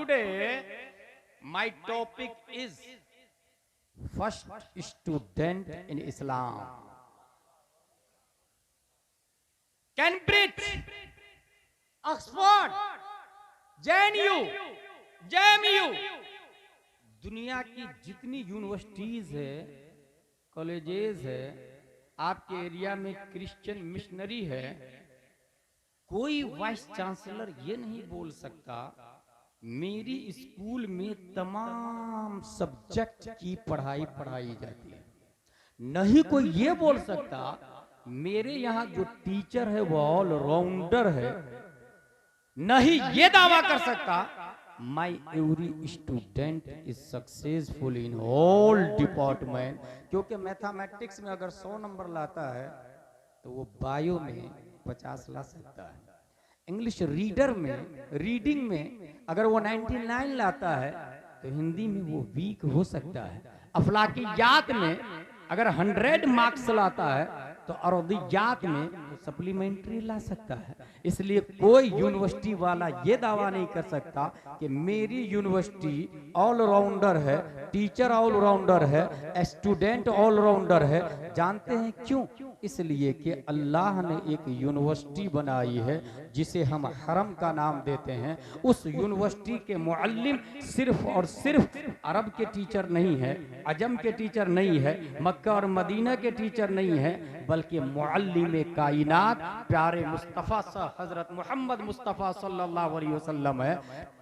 today my topic is first student in Islam. Cambridge, Oxford, JNU, JMU, दुनिया की जितनी universities है, colleges है, आपके एरिया में क्रिश्चियन मिशनरी है, कोई वाइस चांसलर ये नहीं बोल सकता मेरी स्कूल में तमाम सब्जेक्ट की पढ़ाई पढ़ाई जाती है। नहीं कोई ये बोल सकता मेरे यहाँ जो टीचर है वो ऑलराउंडर है। नहीं ये दावा कर सकता माई every student is successful in all department. क्योंकि मैथमेटिक्स में अगर 100 नंबर लाता है तो वो बायो में 50 ला सकता है। इंग्लिश रीडिंग में अगर वो 99 लाता है तो हिंदी में वो वीक हो सकता है। अफलाकियात में अगर 100 मार्क्स लाता है तो अरबियात में वो सप्लीमेंट्री ला सकता है। इसलिए कोई यूनिवर्सिटी वाला ये दावा नहीं कर सकता कि मेरी यूनिवर्सिटी ऑलराउंडर है, टीचर ऑलराउंडर है, स्टूडेंट ऑलराउंडर है। जानते हैं क्यों? इसलिए कि अल्लाह ने एक यूनिवर्सिटी बनाई है जिसे हम हरम का नाम देते हैं। उस यूनिवर्सिटी के मुअल्लिम सिर्फ और सिर्फ अरब के टीचर नहीं है, अजम के टीचर नहीं है, मक्का और मदीना के टीचर नहीं है, बल्कि मुअल्लिम कायनात प्यारे मुस्तफ़ा हजरत मोहम्मद मुस्तफ़ा सल्लल्लाहु अलैहि वसल्लम है,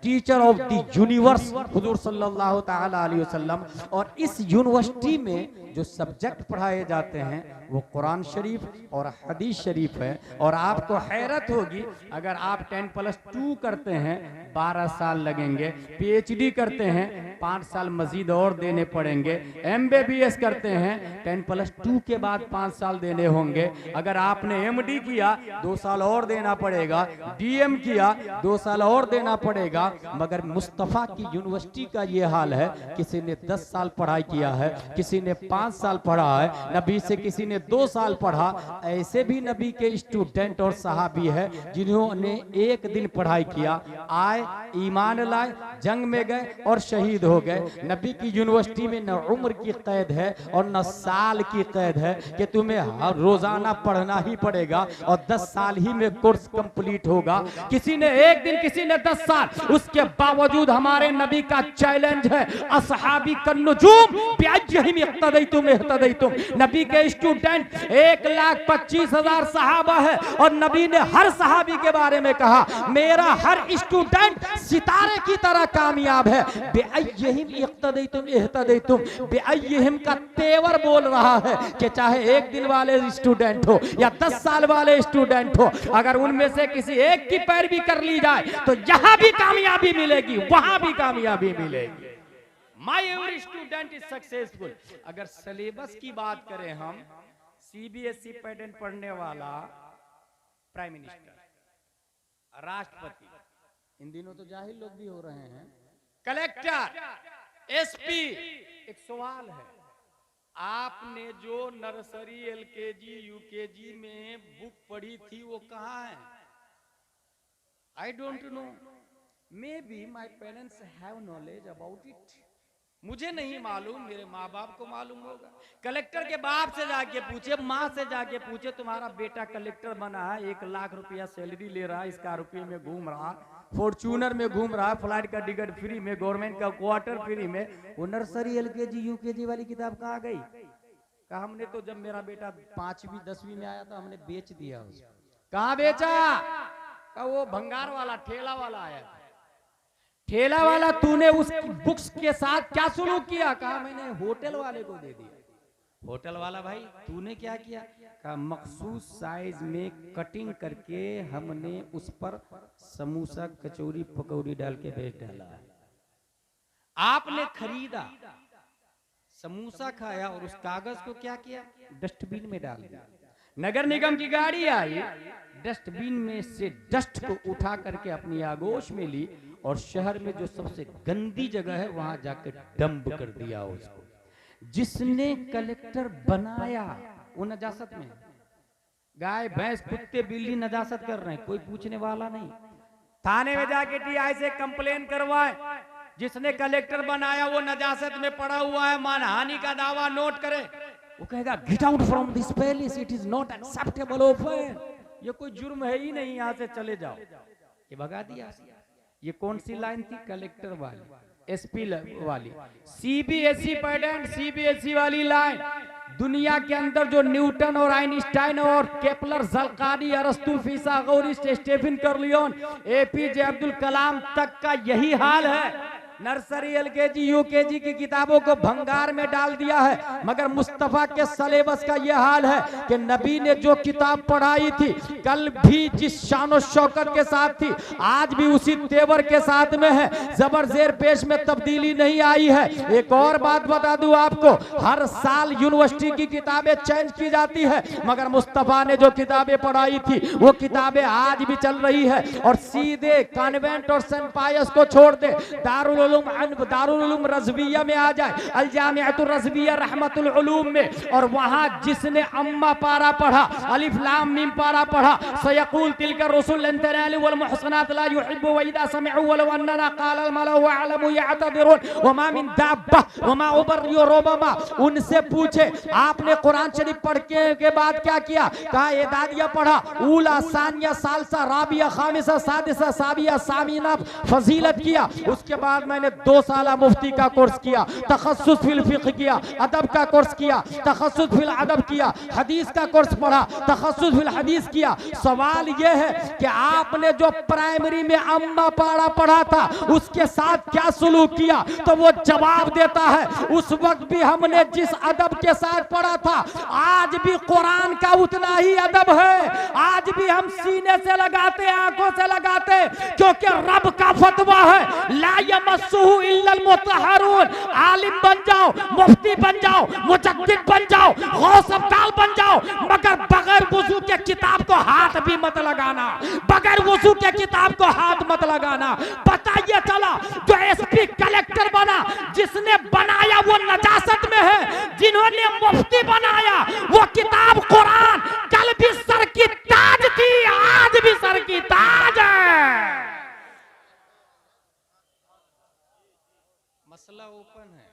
टीचर ऑफ द यूनिवर्स हुजूर सल्लल्लाहु तआला अलैहि वसल्लम। और इस यूनिवर्सिटी में जो सब्जेक्ट पढ़ाए जाते हैं वो कुरान शरीफ और हदीस शरीफ है। और आपको हैरत होगी अगर आप 10+2 करते हैं 12 साल लगेंगे, PhD करते हैं 5 साल मजीद और देने पड़ेंगे, MBBS करते हैं 10+2 के बाद 5 साल देने होंगे, अगर आपने MD किया 2 साल और देना पड़ेगा, DM किया 2 साल और देना पड़ेगा। मगर मुस्तफ़ा की यूनिवर्सिटी का ये हाल है, किसी ने 10 साल पढ़ाई किया है, किसी ने 5 साल पढ़ा है, नबी से किसी ने 2 साल पढ़ा। ऐसे भी नबी के स्टूडेंट और सहाबी है जिन्होंने 1 दिन पढ़ाई किया, आए ईमान लाए, जंग में गए और शहीद हो गए। नबी की यूनिवर्सिटी में न उम्र की कैद है और न साल की कैद है कि तुम्हें हर रोजाना पढ़ना ही पड़ेगा और 10 साल ही में कोर्स कंप्लीट होगा। किसी ने 1 दिन, किसी ने 10 साल। उसके बावजूद हमारे नबी का चैलेंज है, असहाबी कन्नुजूम बिअय्यहिम इक्तदैतुम इहतदैतुम। नबी के स्टूडेंट 1,25,000 सहाबा है और नबी ने हर सहाबी के बारे में कहा मेरा हर स्टूडेंट सितारे की तरह कामयाब है। बिअय्यहिम इक्तदैतुम इहतदैतुम, बिअय्यहिम का तेवर बोल रहा है कि चाहे 1 दिन वाले स्टूडेंट हो या 10 साल वाले स्टूडेंट हो, अगर उनमें से किसी एक की पैरवी कर ली जाए तो यहां भी कामयाबी मिलेगी, वहां भी कामयाबी मिलेगी। माई एवरी स्टूडेंट इज सक्सेसफुल। अगर सिलेबस की बात करें हम, CBSE पैटर्न पढ़ने वाला प्राइम मिनिस्टर, राष्ट्रपति, इन दिनों तो जाहिल लोग भी हो रहे हैं, कलेक्टर, SP। एक सवाल है, आपने जो नर्सरी LKG UKG में बुक पढ़ी थी वो कहाँ है? I don't know. Maybe my parents have knowledge about it. मुझे नहीं मालूम, मेरे माँ बाप को मालूम होगा। कलेक्टर के बाप से जाके पूछे, माँ से जाके पूछे, तुम्हारा बेटा कलेक्टर बना है, 1 लाख रुपया सैलरी ले रहा है, स्कॉर्पियो में घूम रहा, फॉर्च्यूनर में घूम रहा, फ्लाइट का टिकट फ्री में, गवर्नमेंट का क्वार्टर फ्री में, वो नर्सरी LKG UKG वाली किताब कहाँ गई? कहा हमने तो जब मेरा बेटा 5वीं 10वीं में आया था हमने बेच दिया उसको। कहाँ बेचा? कहा वो भंगार वाला ठेला वाला आया था। ठेला वाला तूने उस बुक्स के साथ क्या सुलूक किया? कहा मैंने होटल वाले को दे दिया। होटल वाला भाई तूने क्या किया? कहा मखसूस साइज में कटिंग करके हमने उस पर समोसा कचौरी पकौड़ी डाल के बेच डाला। आपने खरीदा, समोसा खाया और उस कागज को क्या किया? डस्टबिन में डाल दिया। नगर निगम की गाड़ी आई, डस्टबिन में से डस्ट को उठा करके अपनी आगोश में ली और शहर में जो सबसे गंदी जगह है वहां जाकर डंप कर दिया उसको। जिसने कलेक्टर बनाया वो नजासत में, गाय भैंस कुत्ते बिल्ली नजासत कर रहे हैं, कोई पूछने वाला नहीं। थाने में जाके DI से कंप्लेन करवाए, जिसने कलेक्टर बनाया वो नजासत में पड़ा हुआ है, मानहानि का दावा नोट करे, वो कहेगा get out from this palace, it is not acceptable offence, ये कोई जुर्म है ही नहीं, यहां से चले जाओ, ये भगा दिया। ये कौन सी लाइन थी? कलेक्टर वाली, एसपी वाली, सीबीएसई पैटर्न, सीबीएसई वाली लाइन। दुनिया के अंदर जो न्यूटन और आइंस्टाइन और केपलर, ज़ल्कानी, अरस्तु, फिसागोरस, स्टीफन कर्लियोन, एपीजे अब्दुल कलाम तक का यही हाल है। नर्सरी, एलकेजी, यूकेजी की किताबों को भंगार में डाल दिया है, मगर मुस्तफा के सलेबस का यह हाल है कि नबी ने जो किताब पढ़ाई थी, कल भी जिस शान और शौकत के साथ थी, आज भी उसी तेवर के साथ में है, जबर जेर पेश में तब्दीली नहीं आई है। एक और बात बता दूं आपको, हर साल यूनिवर्सिटी की किताबें चेंज की जाती है, मगर मुस्तफा ने जो किताबें पढ़ाई थी वो किताबें आज भी चल रही है। और सीधे कॉन्वेंट और सेंट पायस को छोड़ दे, दारुल उलूम रज़विया में आ जाए, अल जामिअतुर रज़विया रहमतुल उलूम में, और वहां जिसने अम्मा पारा पढ़ा, अलिफ लाम मीम पारा पढ़ा, सयक़ूल तिलका रुसुल लन तनालु वल मुहसनात ला युहिब्बु व इदा समिअू वलौ अन्ना क़ाल अल मलअ व अअलमु यअतदिरुन व मा मिन दाब्बा व मा उबर्रियु रुबमा। उनसे पूछे आपने कुरान शरीफ पढ़ के बाद क्या किया? कहा एदादिया पढ़ा, ऊला सानिया सालसा राबिया खामिसा सादिसा साबिया सामीना फजीलत किया। उसके बाद मैंने 2 साल मुफ्ती का कोर्स किया, तखस्सुस फिल फिक्ह किया, अदब का कोर्स किया, तखस्सुस फिल अदब किया, हदीस का कोर्स पढ़ा, तखस्सुस फिल हदीस किया। सवाल यह है कि आपने जो प्राइमरी में अम्मा पारा पढ़ा था उसके साथ क्या सलूक किया? तो वो जवाब देता है, उस वक्त भी हमने जिस अदब के साथ पढ़ा था, आज भी कुरान का उतना ही अदब है, आज भी हम सीने से लगाते, आंखों से लगाते, क्योंकि रब का फतवा है ला यमस्सुहु इल्लल मुतहहरून। आलिम बन जाओ, मुफ्ती बन जाओ, मुजद्दिद बन जाओ, गौस अब्दाल बन जाओ, मगर बगैर वुजू के किताब को हाथ भी मत लगाना, बगैर वुजू के किताब को हाथ मत लगाना। पता ये चला जो एसपी कलेक्टर बना, जिसने बनाया वो नजासत में है, जिन्होंने मुफ्ती बनाया वो किताब कुरान कल भी सर की ताज थी, आज भी सर की ताज है। मसला ओपन है।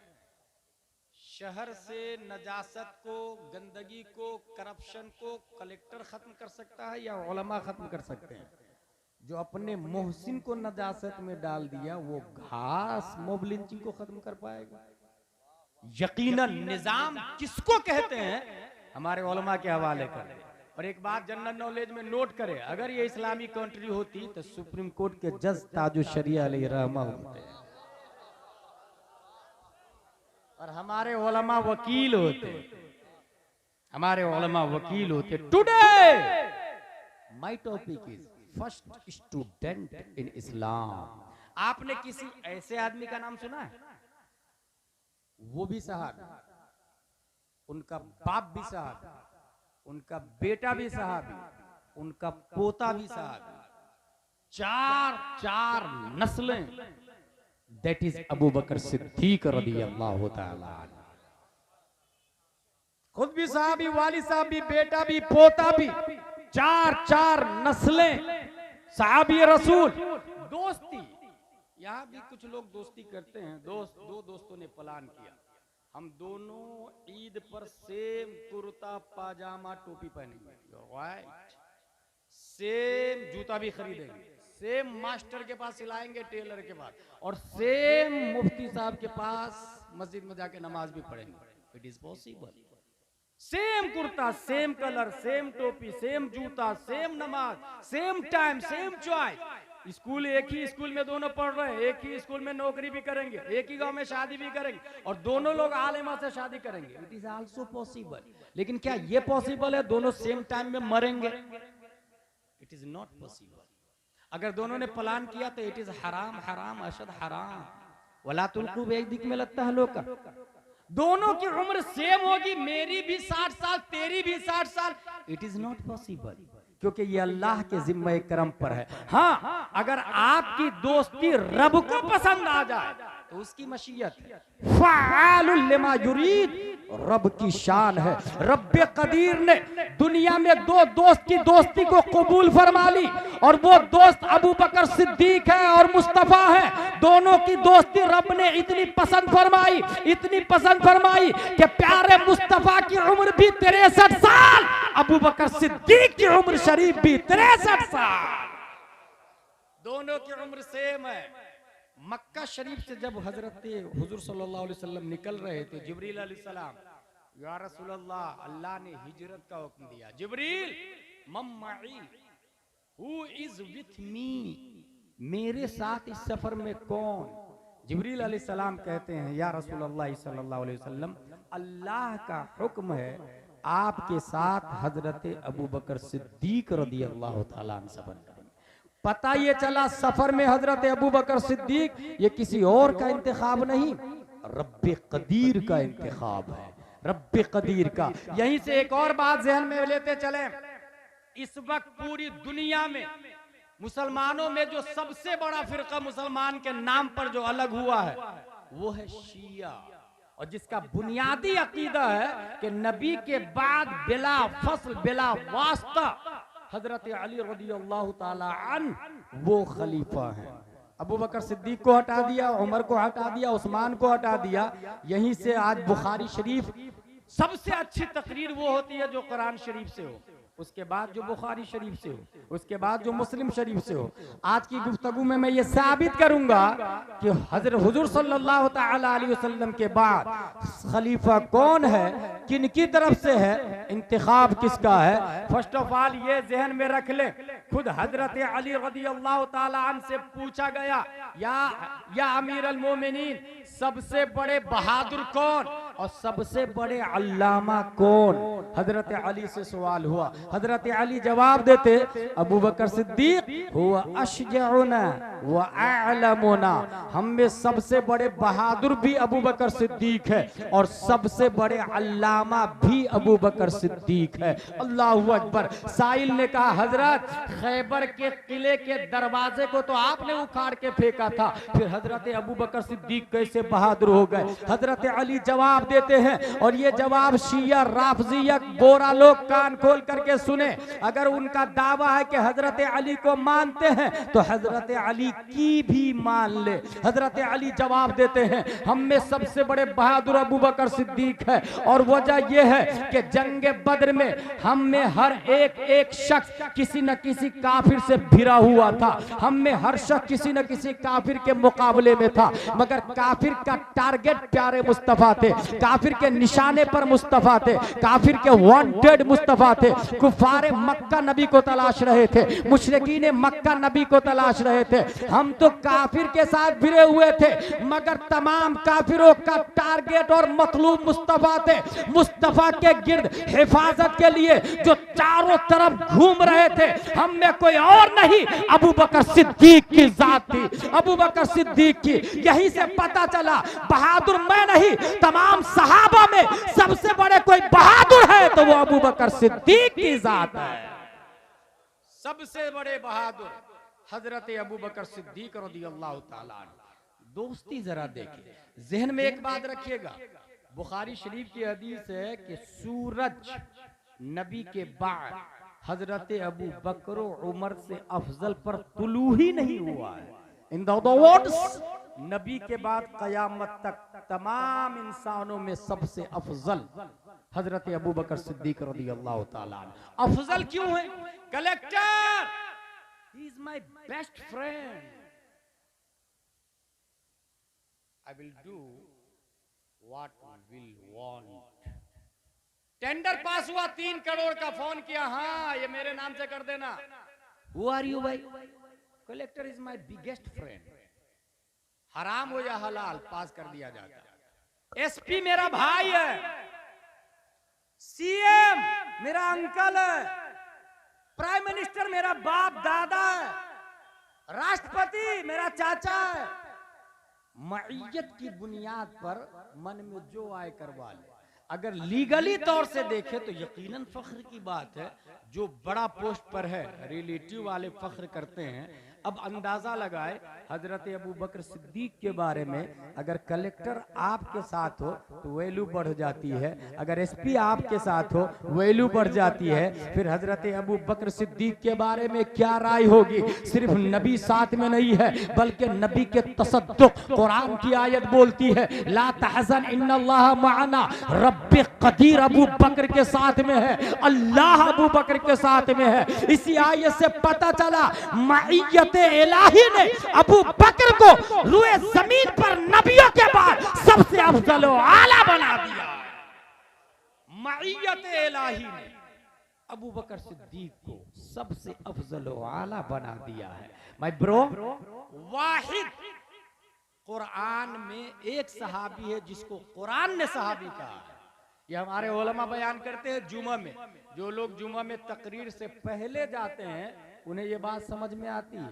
शहर से नजासत को, गंदगी को, करप्शन को कलेक्टर खत्म कर सकता है या उलमा खत्म कर सकते हैं? जो अपने मोहसिन को नजासत में डाल दिया वो घास मोब लिंचिंग को खत्म कर पाएगा? यकीनन निजाम किसको कहते हैं हमारे उलमा के हवाले करें। और एक बात जनरल नॉलेज में नोट करें, अगर ये इस्लामी कंट्री होती तो सुप्रीम कोर्ट के जज ताजुश शरिया अलैहि रहमा होते हैं और हमारे उलमा वकील होते, हमारे उलमा वकील होते। Today my topic is first student in Islam. आपने किसी ऐसे आदमी का नाम सुना है? वो भी सहाबी, उनका बाप भी सहाबी, उनका बेटा भी सहाबी, उनका पोता भी सहाबी, चार नस्लें। दैट इज अबू बकर सिद्दीक रज़ियल्लाहु ताला अन्हु। खुद भी साहबी, वालिद साहब भी, बेटा भी, पोता भी, चार नस्लें साहबी रसूल। दोस्ती, यहाँ भी कुछ लोग दोस्ती करते हैं। दो दोस्तों ने प्लान किया, हम दोनों ईद पर सेम कुर्ता पाजामा टोपी पहनेंगे, राइट, सेम जूता भी खरीदेंगे, सेम मास्टर के पास सिलाएंगे, टेलर के पास, और सेम मुफ्ती साहब के पास मस्जिद में जाके नमाज भी पढ़ेंगे। It is possible. Same kurta, same colour, same टोपी, सेम जूता, सेम नमाज, same time, same choice. School एक ही स्कूल में दोनों पढ़ रहे हैं, एक ही स्कूल में नौकरी भी करेंगे, एक ही गांव में शादी भी करेंगे, और दोनों लोग आलिमा से शादी करेंगे। It is also possible. लेकिन क्या ये पॉसिबल है दोनों सेम टाइम में मरेंगे? It is not possible. अगर दोनों ने प्लान किया तो इट इज हराम, हराम अशद हराम। वला तुल्कू बियदिकुम इला तहलुका। दोनों की उम्र सेम होगी, मेरी भी 60 साल, तेरी भी 60 साल। इट इज नॉट पॉसिबल, क्योंकि ये अल्लाह के जिम्मे करम पर है। हाँ, अगर आपकी दोस्ती रब को पसंद आ जाए तो उसकी मशीयत है। फ़आलुल लिमा युरीद, रब की शान है। रब्बे कदीर ने दुनिया में दो दोस्त की दोस्ती को कबूल फरमा ली, और वो दोस्त अबू बकर सिद्दीक है और मुस्तफा है। दोनों की दोस्ती रब ने इतनी पसंद फरमाई, इतनी पसंद फरमाई कि प्यारे मुस्तफा की उम्र भी 63 साल, अबू बकर सिद्दीक की उम्र शरीफ भी 63 साल, दोनों की उम्र सेम है। मक्का शरीफ से जब हजरत हुजूर सल्लल्लाहु अलैहि वसल्लम निकल रहे थे, जिब्रील अलैहिस्सलाम, या रसूल अल्लाह, अल्लाह ने हिजरत का हुक्म दिया। जिब्रील मम्माई, हु इज विथ मी, मेरे साथ इस सफर में कौन? जिब्रील अलैहिस्सलाम कहते हैं, या रसूल अल्लाह सल्लल्लाहु अलैहि वसल्लम, अल्लाह का हुक्म है आपके साथ हजरत अबू बकर सिद्दीक रज़ी अल्लाह तआला अन्हु सफर करेंगे। पता ये चला सफर में हजरत अबू बकर सिद्दीक, ये किसी और का इंतखाब नहीं, रब्बे कदीर का इंतखाब है, रब्बे कदीर का। यहीं से एक और बात जहन में लेते चले, इस वक्त पूरी दुनिया में मुसलमानों में जो सबसे बड़ा फिरका मुसलमान के नाम पर जो अलग हुआ है वो है शिया, और जिसका बुनियादी अकीदा है कि नबी के बाद बिला फसल बिला वास्ता हजरत अली रज़ियल्लाहु ताला अन्हु वो खलीफा है। अबू बकर सिद्दीक को हटा दिया, उमर को हटा दिया, उस्मान को हटा दिया। यहीं से आज बुखारी शरीफ सबसे अच्छी तकरीर वो होती है जो कुरान शरीफ से हो, उसके बाद जो बुखारी शरीफ से हो, उसके बाद जो मुस्लिम शरीफ से हो। आज की गुफ्तगू में मैं ये साबित करूंगा कि हजरत हुजूर सल्लल्लाहु ताला अलैहि वसल्लम के बाद खलीफा कौन है, किनकी तरफ से है, इंतखाब किसका है। फर्स्ट ऑफ ऑल ये जहन में रख ले, खुद हजरत अली रज़ियल्लाहु ताला अन्हु से पूछा गया, या अमीर अल मोमिनीन, सबसे बड़े बहादुर कौन और सबसे बड़े अल्लामा कौन? हजरत अली से सवाल हुआ। हजरत अली जवाब देते, अबू बकर सिद्दीक हुआ अशजउना व अअलमुना, हम में सबसे बड़े बहादुर भी अबू बकर सिद्दीक है और सबसे बड़े अल्लामा भी अबू बकर सिद्दीक है। अल्लाहु अकबर। साइल ने कहा, हजरत खैबर के किले के दरवाजे को तो आपने उखाड़ के फेंका था, फिर हजरत अबू बकर सिद्दीक कैसे बहादुर हो गए? हजरत अली जवाब देते हैं, और ये जवाब शिया राफजिया बोरा लोग कान खोल करके सुने। अगर उनका दावा है कि हजरत अली को मानते हैं तो हजरत अली की भी मान ले। हजरत अली जवाब देते हैं, हम में सबसे बड़े बहादुर अबू बकर सिद्दीक है, और वजह यह है कि जंग बद्र में हम में हर एक शख्स किसी न किसी काफिर से भिड़ा हुआ था। हम में हर शख्स किसी न किसी काफिर के मुकाबले में था, मगर काफिर का टारगेट प्यारे मुस्तफा थे, काफिर के निशाने पर मुस्तफा थे, काफिर के वांटेड मुस्तफा थे। कुफारे मक्का नबी को तलाश रहे थे, मुशरिकीन मक्का नबी को तलाश रहे थे। हम तो काफिर के साथ भिड़े हुए थे, मगर तमाम काफिरों का टारगेट और मतलूब मुस्तफा थे। मुस्तफा के गिर्द हिफाजत के लिए जो चारों तरफ घूम रहे थे, हम में कोई और नहीं, अबू बकर सिद्दीक की जात थी, अबू बकर सिद्दीक की। यहीं से पता चला बहादुर मैं नहीं, तमाम सहाबा में सबसे बड़े कोई बहादुर है तो वो अबू बकर सिद्दीक की जात है। सबसे बड़े बहादुर हजरत अबू बकर सिद्दीक रज़ियल्लाहु ताला अन्हु। दोस्ती जरा देखिए, जहन में एक बात रखिएगा, बुखारी शरीफ की हदीस है कि सूरज नबी के बाद हजरत अबू बकर उमर से अफजल पर तुलू ही नहीं हुआ है। इन द वर्ड्स, नबी के बाद कयामत तक तमाम इंसानों में सबसे अफजल हजरत अबू बकर सिद्दीक रज़ियल्लाहु ताला अन्हु। अफजल क्यों है? Collector, he is my best friend, I will do what will want. Tender pass हुआ, 3 करोड़ का, फोन किया, हाँ ये मेरे नाम से कर देना। हु आर यू भाई? Collector is my biggest friend. हराम हो या हलाल पास कर दिया जाता। एसपी मेरा भाई है, सीएम मेरा अंकल है, प्राइम मिनिस्टर मेरा बाप दादा है, राष्ट्रपति मेरा चाचा है। मईयत की बुनियाद पर मन में जो आए करवा ले। अगर लीगली तौर से देखे तो यकीनन फख्र की बात है, जो बड़ा पोस्ट पर है रिलेटिव वाले फख्र करते हैं। अब अंदाजा लगाए हजरत अबू बकर सिद्दीक के बारे में अगर कलेक्टर आपके साथ हो तो वैल्यू बढ़ जाती है, अगर एसपी आपके साथ हो वैल्यू बढ़ जाती है। फिर हजरत अबू बकर सिद्दीक के बारे में क्या राय होगी? सिर्फ नबी साथ में नहीं है बल्कि नबी के तसद्दुक, कुरान की आयत बोलती है ला तहज़न इन्नल्लाह मअना, रब्बे कदीर अबू बकर के साथ में है, अल्लाह अबू बकर के साथ में है। इसी आयत से पता चला मईयत इलाही ने अबू बकर को रुए जमीन पर नबियों के बाद सबसे अफजल व आला बना दिया। मईयत इलाही ने अबू बकर सिद्दीक को सबसे अफजल व आला बना दिया है। माय ब्रो, वाहिद कुरान में एक सहाबी है जिसको कुरान ने सहाबी कहा है। ये हमारे उलमा बयान करते हैं जुमा में, जो लोग जुमा में तकरीर से पहले जाते हैं उन्हें ये बात समझ में आती है,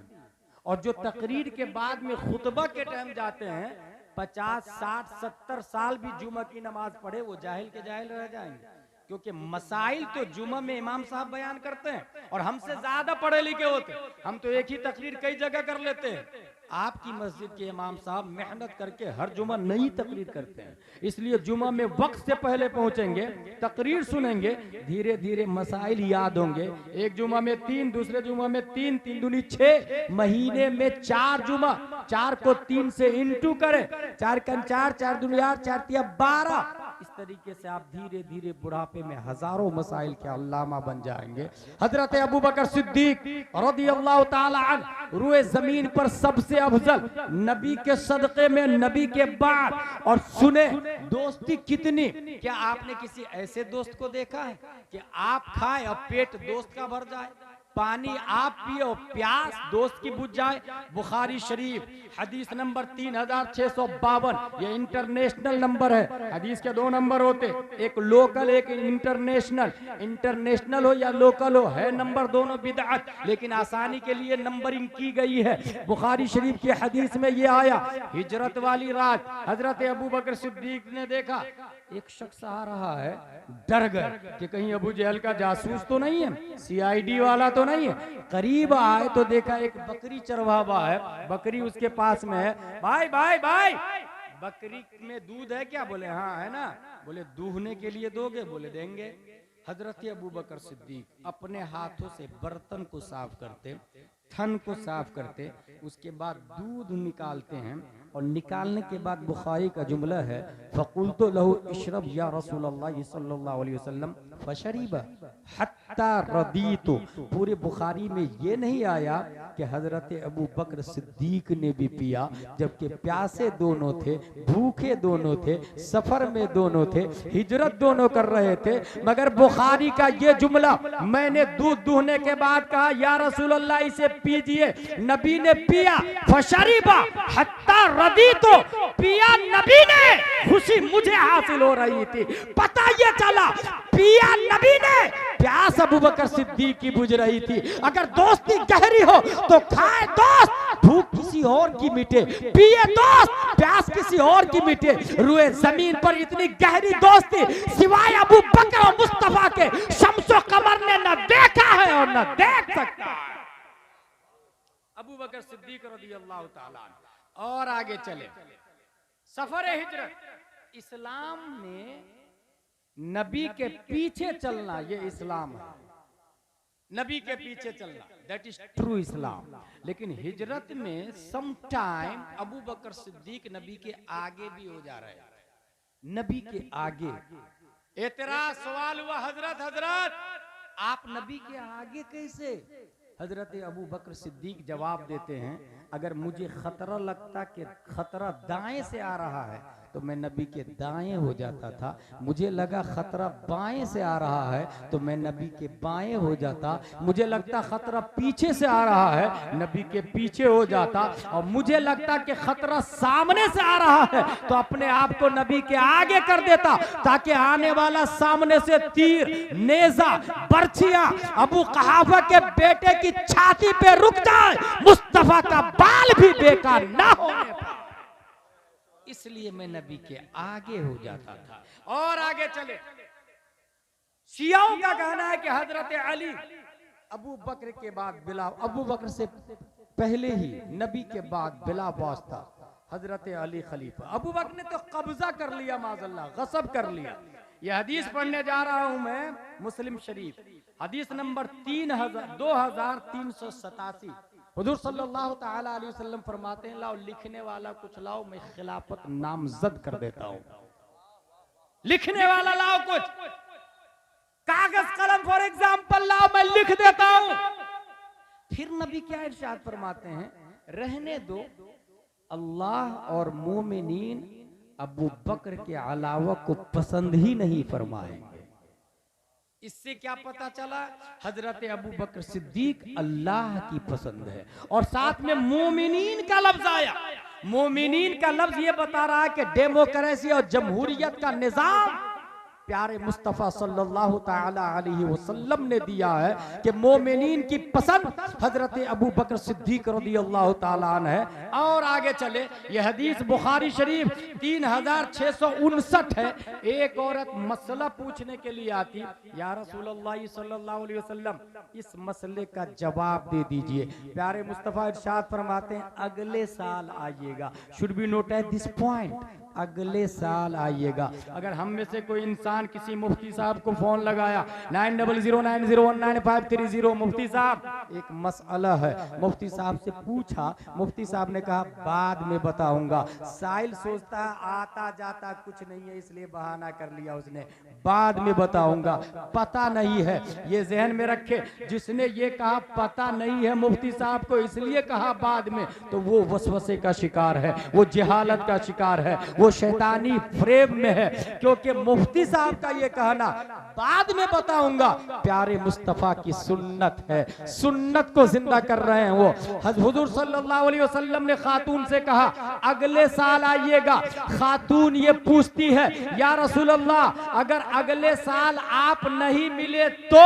और जो तकरीर के बाद में खुतबा के टाइम जाते हैं 50, 60, 70 साल भी जुमा की नमाज पढ़े वो जाहिल के जाहिल रह जाएंगे, क्योंकि मसाइल तो जुमा में इमाम साहब बयान करते हैं और हमसे ज्यादा पढ़े लिखे होते हैं। हम तो एक ही तकरीर कई जगह कर लेते हैं। आपकी मस्जिद के इमाम साहब मेहनत करके हर जुमा नई तकरीर करते हैं, इसलिए जुमा में वक्त से पहले पहुंचेंगे, तकरीर सुनेंगे, धीरे धीरे मसाइल याद होंगे। एक जुमा में 3, दूसरे जुमा में 3, 3 दूनी 6, महीने में 4 जुमा, 4 को 3 से इंटू करें, 4 कन 4, 4 दूनी 8, 4 तिया 12। इस तरीके से आप धीरे धीरे बुढ़ापे में हजारों मसाइल के अल्लामा बन जाएंगे। हजरत अबू बकर सिद्दीक रज़ियल्लाहु ताला अन्हु रुए जमीन पर सबसे अफजल, नबी के सदक़े में, नबी के बाद। और सुने दोस्ती कितनी, क्या आपने किसी ऐसे दोस्त को देखा है कि आप खाए और पेट दोस्त का भर जाए, पानी आप पिए और प्यास दोस्त की बुझ जाए? बुखारी शरीफ हदीस नंबर 3652, ये इंटरनेशनल नंबर है। हदीस के 2 नंबर होते, एक लोकल एक इंटरनेशनल। इंटरनेशनल हो या लोकल हो, है नंबर दोनों बिदअत, लेकिन आसानी के लिए नंबरिंग की गई है। बुखारी शरीफ की हदीस में ये आया, हिजरत वाली रात हजरत अबू बकर सिद्दीक ने देखा एक शख्स आ रहा है, डर गए कि कहीं अबू जहल का जासूस तो नहीं है, सीआईडी वाला तो नहीं है। करीब आए तो देखा एक बकरी चरवा हुआ है, बकरी उसके पास में है। भाई भाई भाई, बकरी में दूध है क्या? बोले हाँ है ना। बोले दूहने के लिए दोगे? बोले देंगे। हजरत अबू बकर सिद्दीक अपने हाथों से बर्तन को साफ करते, थन को साफ करते, उसके बाद दूध निकालते हैं, और निकालने के बाद बुखारी का जुमला है फ़क़ुल्तु लहू इशरब या रसूलल्लाह सल्लल्लाहु अलैहि वसल्लम फशरीबा हत्ता रदीतु। पूरे बुखारी में ये नहीं आया कि हजरत अबू बकर सिद्दीक ने भी पिया, जबकि प्यासे दोनों थे, भूखे दोनों थे, सफर में दोनों थे, हिजरत दोनों कर रहे थे। मगर बुखारी का ये जुमला, मैंने दूध दूहने के बाद कहा या रसूलल्लाह इसे पीजिए, नबी ने पिया, फशरीबा हत्ता रदीतु, पिया नबी ने, खुशी मुझे हासिल हो रही थी। पता ये चला पिया नबी ने, प्यास अबू बकर सिद्दीक की बुझ रही थी। अगर दोस्ती गहरी हो तो खाए दोस्त, भूख किसी और की मिटे, पिए दोस्त, प्यास किसी और की मिटे। रुए जमीन पर इतनी गहरी दोस्ती सिवाय अबू बकर और मुस्तफा के शम्सो कमर ने न देखा है और न देख सकता है। अबू बकर सिद्दीक रज़ियल्लाहु ताला अन्हु। और आगे चले, सफर हिजरत, इस्लाम में नबी के पीछे चलना ये इस्लाम है, नबी के पीछे चलना, दैट इज ट्रू इस्लाम। लेकिन हिजरत में सम टाइम अबू बकर सिद्दीक नबी के आगे भी हो जा रहे हैं, नबी के आगे। एतराज सवाल हुआ, हजरत आप नबी के आगे कैसे? हजरत अबू बकर सिद्दीक जवाब देते हैं, अगर मुझे खतरा लगता कि खतरा दाएं से आ रहा है तो मैं नबी के दाएं हो जाता था, मुझे लगा खतरा बाएं से आ रहा है तो मैं नबी के बाएं हो जाता, मुझे लगता खतरा पीछे से आ रहा है नबी के पीछे हो जाता, और मुझे लगता कि खतरा सामने से आ रहा है तो अपने आप को नबी के आगे कर देता, ताकि आने वाला सामने से तीर, नेजा, बर्छियां अबू कहाफा के बेटे की छाती पे रुक जाए, मुस्तफा का बाल भी बेकार ना होने पाए। इसलिए मैं नबी के आगे हो जाता था। और आगे चले, शियाओं का कहना है कि हजरत अली अबू बकर के बाद बिलाल, अबू बकर से पहले ही नबी के बाद बिला वास्ता हजरत अली खलीफा। अबू बकर ने तो कब्जा कर लिया, माज़अल्लाह गसब कर लिया। ये हदीस पढ़ने जा रहा हूं मैं, मुस्लिम शरीफ हदीस नंबर 2387। हुजूर सल्लल्लाहु तआला अलैहि वसल्लम फरमाते हैं, लाओ लिखने वाला कुछ लाओ, मैं खिलाफत नामजद कर देता हूं। लिखने वाला लाओ, कुछ कागज कलम फॉर एग्जाम्पल लाओ, मैं लिख देता हूं। फिर नबी क्या इरशाद फरमाते हैं, रहने दो, अल्लाह और मोमिनीन अबू बकर के अलावा को पसंद ही नहीं फरमाएंगे। इससे क्या पता चला, हजरत अबू बकर सिद्दीक अल्लाह की पसंद है। और साथ में मोमिनीन का लफ्ज आया। मोमिनीन का लफ्ज ये बता रहा है कि डेमोक्रेसी और जमहूरियत का निजाम प्यारे मुस्तफ़ा सल्लल्लाहु ताला अलैहि वसल्लम ने दिया है कि मोमिनीन की पसंद हजरत अबू बकर सिद्दीक रज़ियल्लाहु ताला अन्हु है। और आगे चले, यह हदीस बुखारी शरीफ 3659 है। एक औरत मसला पूछने के लिए आती, या रसूलल्लाह सल्लल्लाहु अलैहि वसल्लम इस मसले का जवाब दे दीजिए। प्यारे मुस्तफ़ा इरशाद फरमाते हैं, अगले साल आइएगा। Should be noted this point, अगले साल आइएगा। अगर हम में से कोई इंसान किसी मुफ्ती साहब को फोन लगाया 9009019530, मुफ्ती साहब एक मसला है, मुफ्ती साहब से पूछा, मुफ्ती साहब ने कहा बाद में बताऊंगा। साइल सोचता आता जाता कुछ नहीं है, इसलिए बहाना कर लिया उसने, बाद में बताऊंगा। पता नहीं है, ये जहन में रखे, जिसने ये कहा पता नहीं है मुफ्ती साहब को इसलिए कहा बाद में, तो वो वसवसे का शिकार है, वो जहालत का शिकार है, वो शैतानी फ्रेम में है। क्योंकि मुफ्ती साहब का ये कहना बाद में बताऊंगा प्यारे मुस्तफा की सुन्नत है, सुन्नत को जिंदा कर रहे हैं वो। हुजूर सल्लल्लाहु अलैहि वसल्लम ने खातून से कहा अगले साल आइएगा। खातून ये पूछती है, या रसूल अल्लाह अगर अगले साल आप नहीं मिले तो?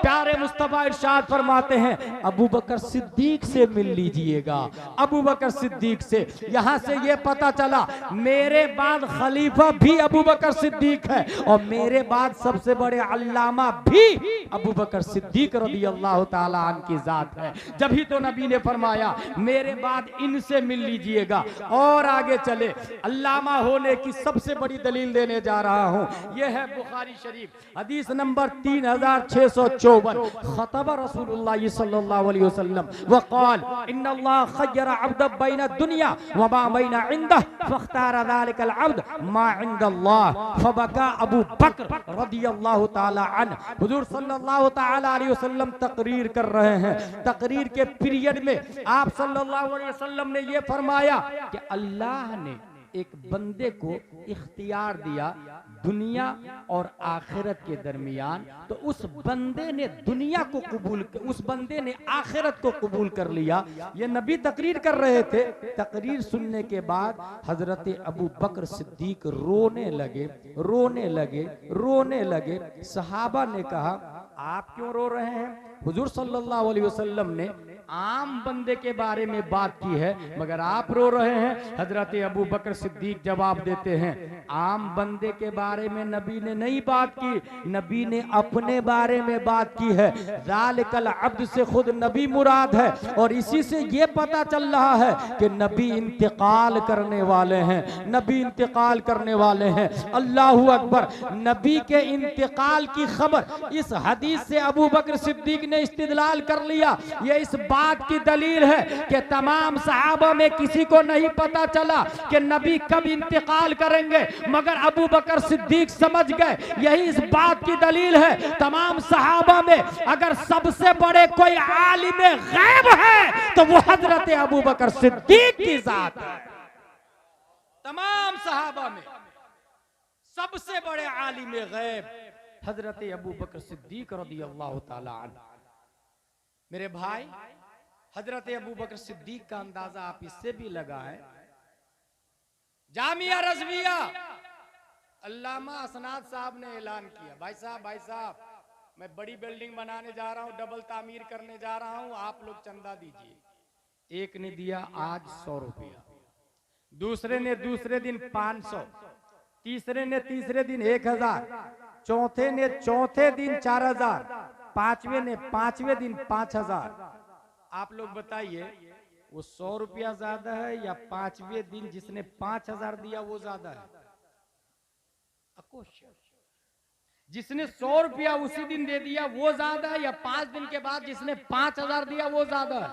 प्यारे मुस्तफा इरशाद फरमाते हैं, अबू बकर सिद्दीक से मिल लीजिएगा, अबू बकर सिद्दीक से। यहां से ये पता चला मेरे बाद खलीफा भी अबू बकर सिद्दीक है, और मेरे बाद सबसे बड़े अल्लामा भी अबू बकर सिद्दीक रज़ियल्लाहु ताला अन्हु की जात है। जब ही तो नबी ने फरमाया मेरे बाद इनसे मिल लीजिएगा। और आगे चले, अल्लामा होने की सबसे बड़ी दलील देने जा रहा हूं। यह है बुखारी शरीफ हदीस नंबर 3654। खतब रसूलुल्लाह सल्लल्लाहु अलैहि वसल्लम वक़ाल इन्नल्लाह खय्यरा अब्द बैन दुनिया व मा बैन इंदह फख्तार ज़ालिकल अब्द मा इंदल्लाह फबका अबू बकर रज़ियल्लाहु ताला अन्हु। हुजूर सल्लल्लाहु ताला अलैहि वसल्लम तकरीर कर रहे हैं। तकरीर के पीरियड में आप सल्लल्लाहु अलैहि वसल्लम ने यह फरमाया कि अल्लाह ने एक बंदे को इख्तियार दिया दुनिया और आखिरत के दरमियान, तो उस बंदे ने दुनिया को कबूल, उस बंदे ने आखिरत को कबूल कर लिया। ये नबी तकरीर कर रहे थे। तकरीर सुनने के बाद हजरत अबू बकर सिद्दीक रोने लगे, रोने लगे, रोने लगे। सहाबा ने कहा आप क्यों रो रहे हैं? हुजूर सल्लल्लाहु अलैहि वसल्लम ने आम बंदे के बारे में बात की है, मगर आप रो रहे हैं। हजरत अबू बकर सिद्दीक जवाब देते हैं, आम बंदे के बारे में नबी ने नहीं बात की, नबी ने अपने बारे में बात की है। ज़ालिकल अब्द से खुद नबी मुराद है, और इसी से ये पता चल रहा है कि नबी इंतकाल करने वाले हैं, नबी इंतकाल करने वाले हैं। अल्लाहू अकबर। नबी के इंतकाल की खबर इस हदीस से अबू बकर सिद्दीक ने इस्तिदलाल कर लिया। ये इस बात की दलील है कि तमाम सहाबा में किसी को नहीं पता चला कि नबी कब इंतकाल करेंगे, मगर अबू बकर सिद्दीक समझ गए। यही इस बात की दलील है, तमाम सहाबा में अगर सबसे बड़े कोई आलिम गैब है तो वो हजरत अबू बकर सिद्दीक की जात है। तमाम सहाबा में सबसे बड़े आलिम गैब हजरत अबू बकर सिद्दीक रज़ियल्लाहु ताला अन्हु। मेरे भाई, हजरत अबू बकर सिद्दीक का अंदाजा आप इससे भी लगाएं, जामिया रज़विया अल्लामा असनाद साहब ने ऐलान किया, भाई साहब मैं बड़ी बिल्डिंग बनाने जा रहा हूं, डबल तामीर करने जा रहा हूं, आप लोग चंदा दीजिए। एक ने दिया आज 100 रुपया, दूसरे ने दूसरे दिन 500, तीसरे ने तीसरे दिन 1000, चौथे ने चौथे दिन 4000, पांचवें ने पांचवें दिन 5000। आप लोग बताइए वो 100 रुपया ज्यादा है या 5वें दिन जिसने 5,000 दिया वो ज्यादा है? क्वेश्चन। जिसने 100 रुपया उसी दिन दे दिया वो ज्यादा है या 5 दिन के बाद जिसने 5,000 दिया वो ज्यादा है?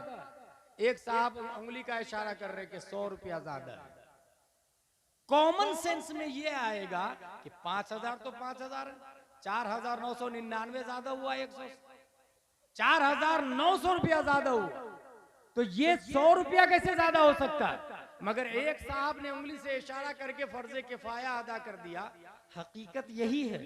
एक साहब उंगली का इशारा कर रहे कि 100 रुपया ज्यादा है। कॉमन सेंस में ये आएगा कि 5,000 तो 5,000 है, 4,999 ज्यादा हुआ, 4,900 रुपया ज्यादा हुआ, तो ये 100 रुपया कैसे ज्यादा हो सकता है? मगर एक साहब ने उंगली से इशारा करके फर्ज किफाया अदा कर दिया। हकीकत यही है,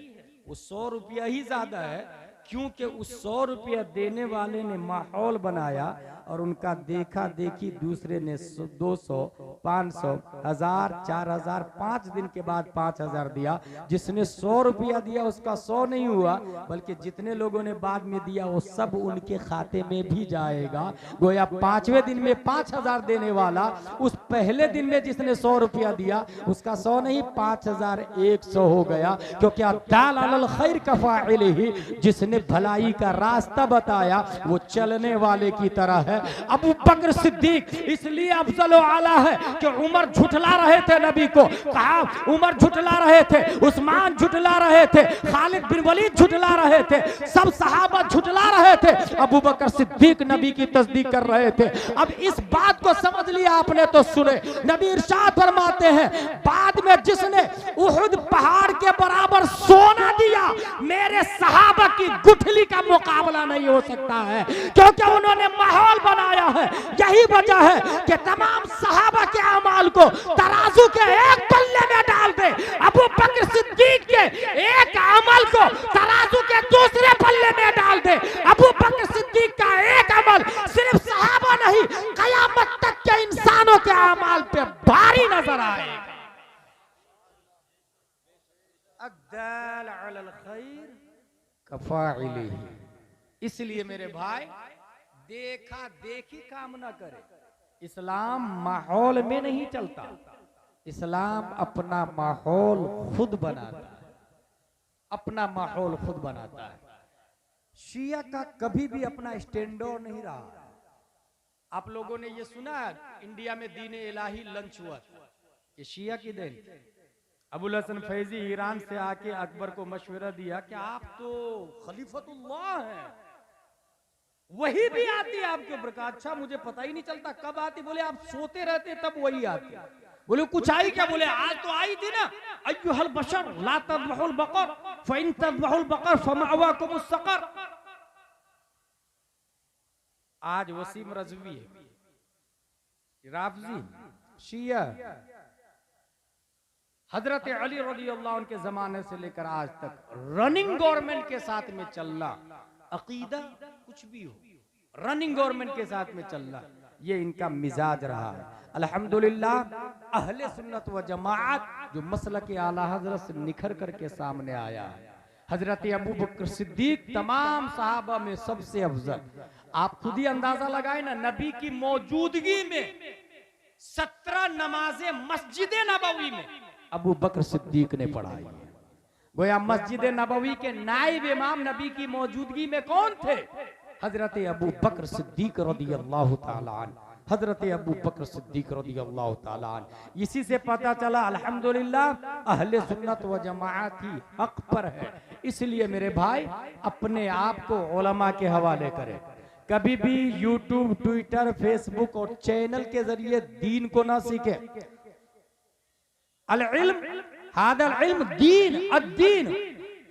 वो 100 रुपया ही ज्यादा है, क्योंकि उस 100 रुपया देने वाले ने माहौल बनाया और उनका देखा देखी दूसरे ने 200, 500, 1000, 4000, 5 दिन के बाद 5,000 दिया। जिसने 100 रुपया दिया उसका 100 नहीं हुआ, बल्कि जितने लोगों ने बाद में दिया वो सब उनके खाते में भी जाएगा। गोया 5वें दिन में 5,000 देने वाला उस पहले दिन में जिसने 100 रुपया दिया उसका 100 नहीं 5,100 हो गया, क्योंकि अद्दाल अलल खैर कफाइलिही, जिसने भलाई का रास्ता बताया वो चलने वाले की तरह है। अबू बकर सिद्दीक इसलिए अफजल आला है कि उमर झुठला रहे थे नबी को, कहा उमर झुठला रहे थे, उस्मान झुठला रहे थे, खालिद बिन वलीद झुठला रहे थे, सब सहाबा झुठला रहे थे, अबू बकर सिद्दीक नबी की तस्दीक कर रहे थे। अब इस बात को समझ लिया आपने तो सुने, नबी इरशाद फरमाते हैं बाद में जिसने उहुद पहाड़ के बराबर सोना दिया मेरे सहाबा की गुठली का मुकाबला नहीं हो सकता है, क्योंकि उन्होंने माहौल बनाया है। यही वजह है कि तमाम सहाबा के अमाल को तराजू के एक पल्ले में डाल दे, अबू बकर सिद्दीक के एक अमल को तराजू के दूसरे पल्ले में डाल दे। अबू बकर सिद्दीक का एक अमल सिर्फ सहाबा नहीं, कयामत तक के इंसानों के अमाल पे भारी नजर आएगा। अद्दाल अलल खैर कफाइलिही। इसलिए मेरे भाई देखा देखी काम ना करे। इस्लाम माहौल में नहीं चलता, इस्लाम अपना माहौल खुद बनाता है, अपना माहौल खुद बनाता है। शिया का कभी भी अपना स्टैंडर्ड नहीं रहा। आप लोगों ने ये सुना है इंडिया में दीन इलाही लंच हुआ, ये शिया की देन। अबुल हसन फैजी ईरान से आके अकबर को मशवरा दिया कि आप तो खलीफतुल्लाह हैं, वही भी आती है आपके ऊपर। कहा अच्छा मुझे पता ही नहीं चलता कब आती। बोले आप सोते रहते तब वही आती। बोले कुछ आई क्या? बोले आज तो आई थी ना, अय्युहल बशर ला तज़बहुल बकर फइन तज़बहुल बकर फमअवाकुमुस सकर। आज वसीम रज़वी राफजी शिया हजरत अली रज़ियल्लाहु अन्हु के जमाने से लेकर आज तक रनिंग गवर्नमेंट के साथ में चलना, अकीदा कुछ भी हो रनिंग गवर्नमेंट के साथ में चलना, ये इनका मिजाज रहा है। अल्हम्दुलिल्लाह अहले सुन्नत व जमाअत जो मसलक आला हजरत से निखर करके सामने आया है। हजरत अबू बकर सिद्दीक तमाम सहाबा में सबसे अफजल। आप खुद ही अंदाजा लगाए ना, नबी की मौजूदगी में 17 नमाजें मस्जिद नबवी में अबू बकर सिद्दीक ने पढ़ाई है। गोया मस्जिद नबवी के नाइब इमाम नबी की मौजूदगी में कौन थे? हजरत अबू बकर सिद्दीक रज़ियल्लाहु ताला अन्हु। हजरत अबू बकर सिद्दीक रज़ियल्लाहु ताला अन्हु। इसी से पता चला अल्हम्दुलिल्लाह अहले सुन्नत व जमाअत ही हक पर है। इसलिए मेरे भाई अपने आप को उलमा के हवाले करें। कभी भी यूट्यूब, ट्विटर, फेसबुक और चैनल के जरिए दीन को ना सीखे। अल इल्म हादल इल्म दीन अद्दीन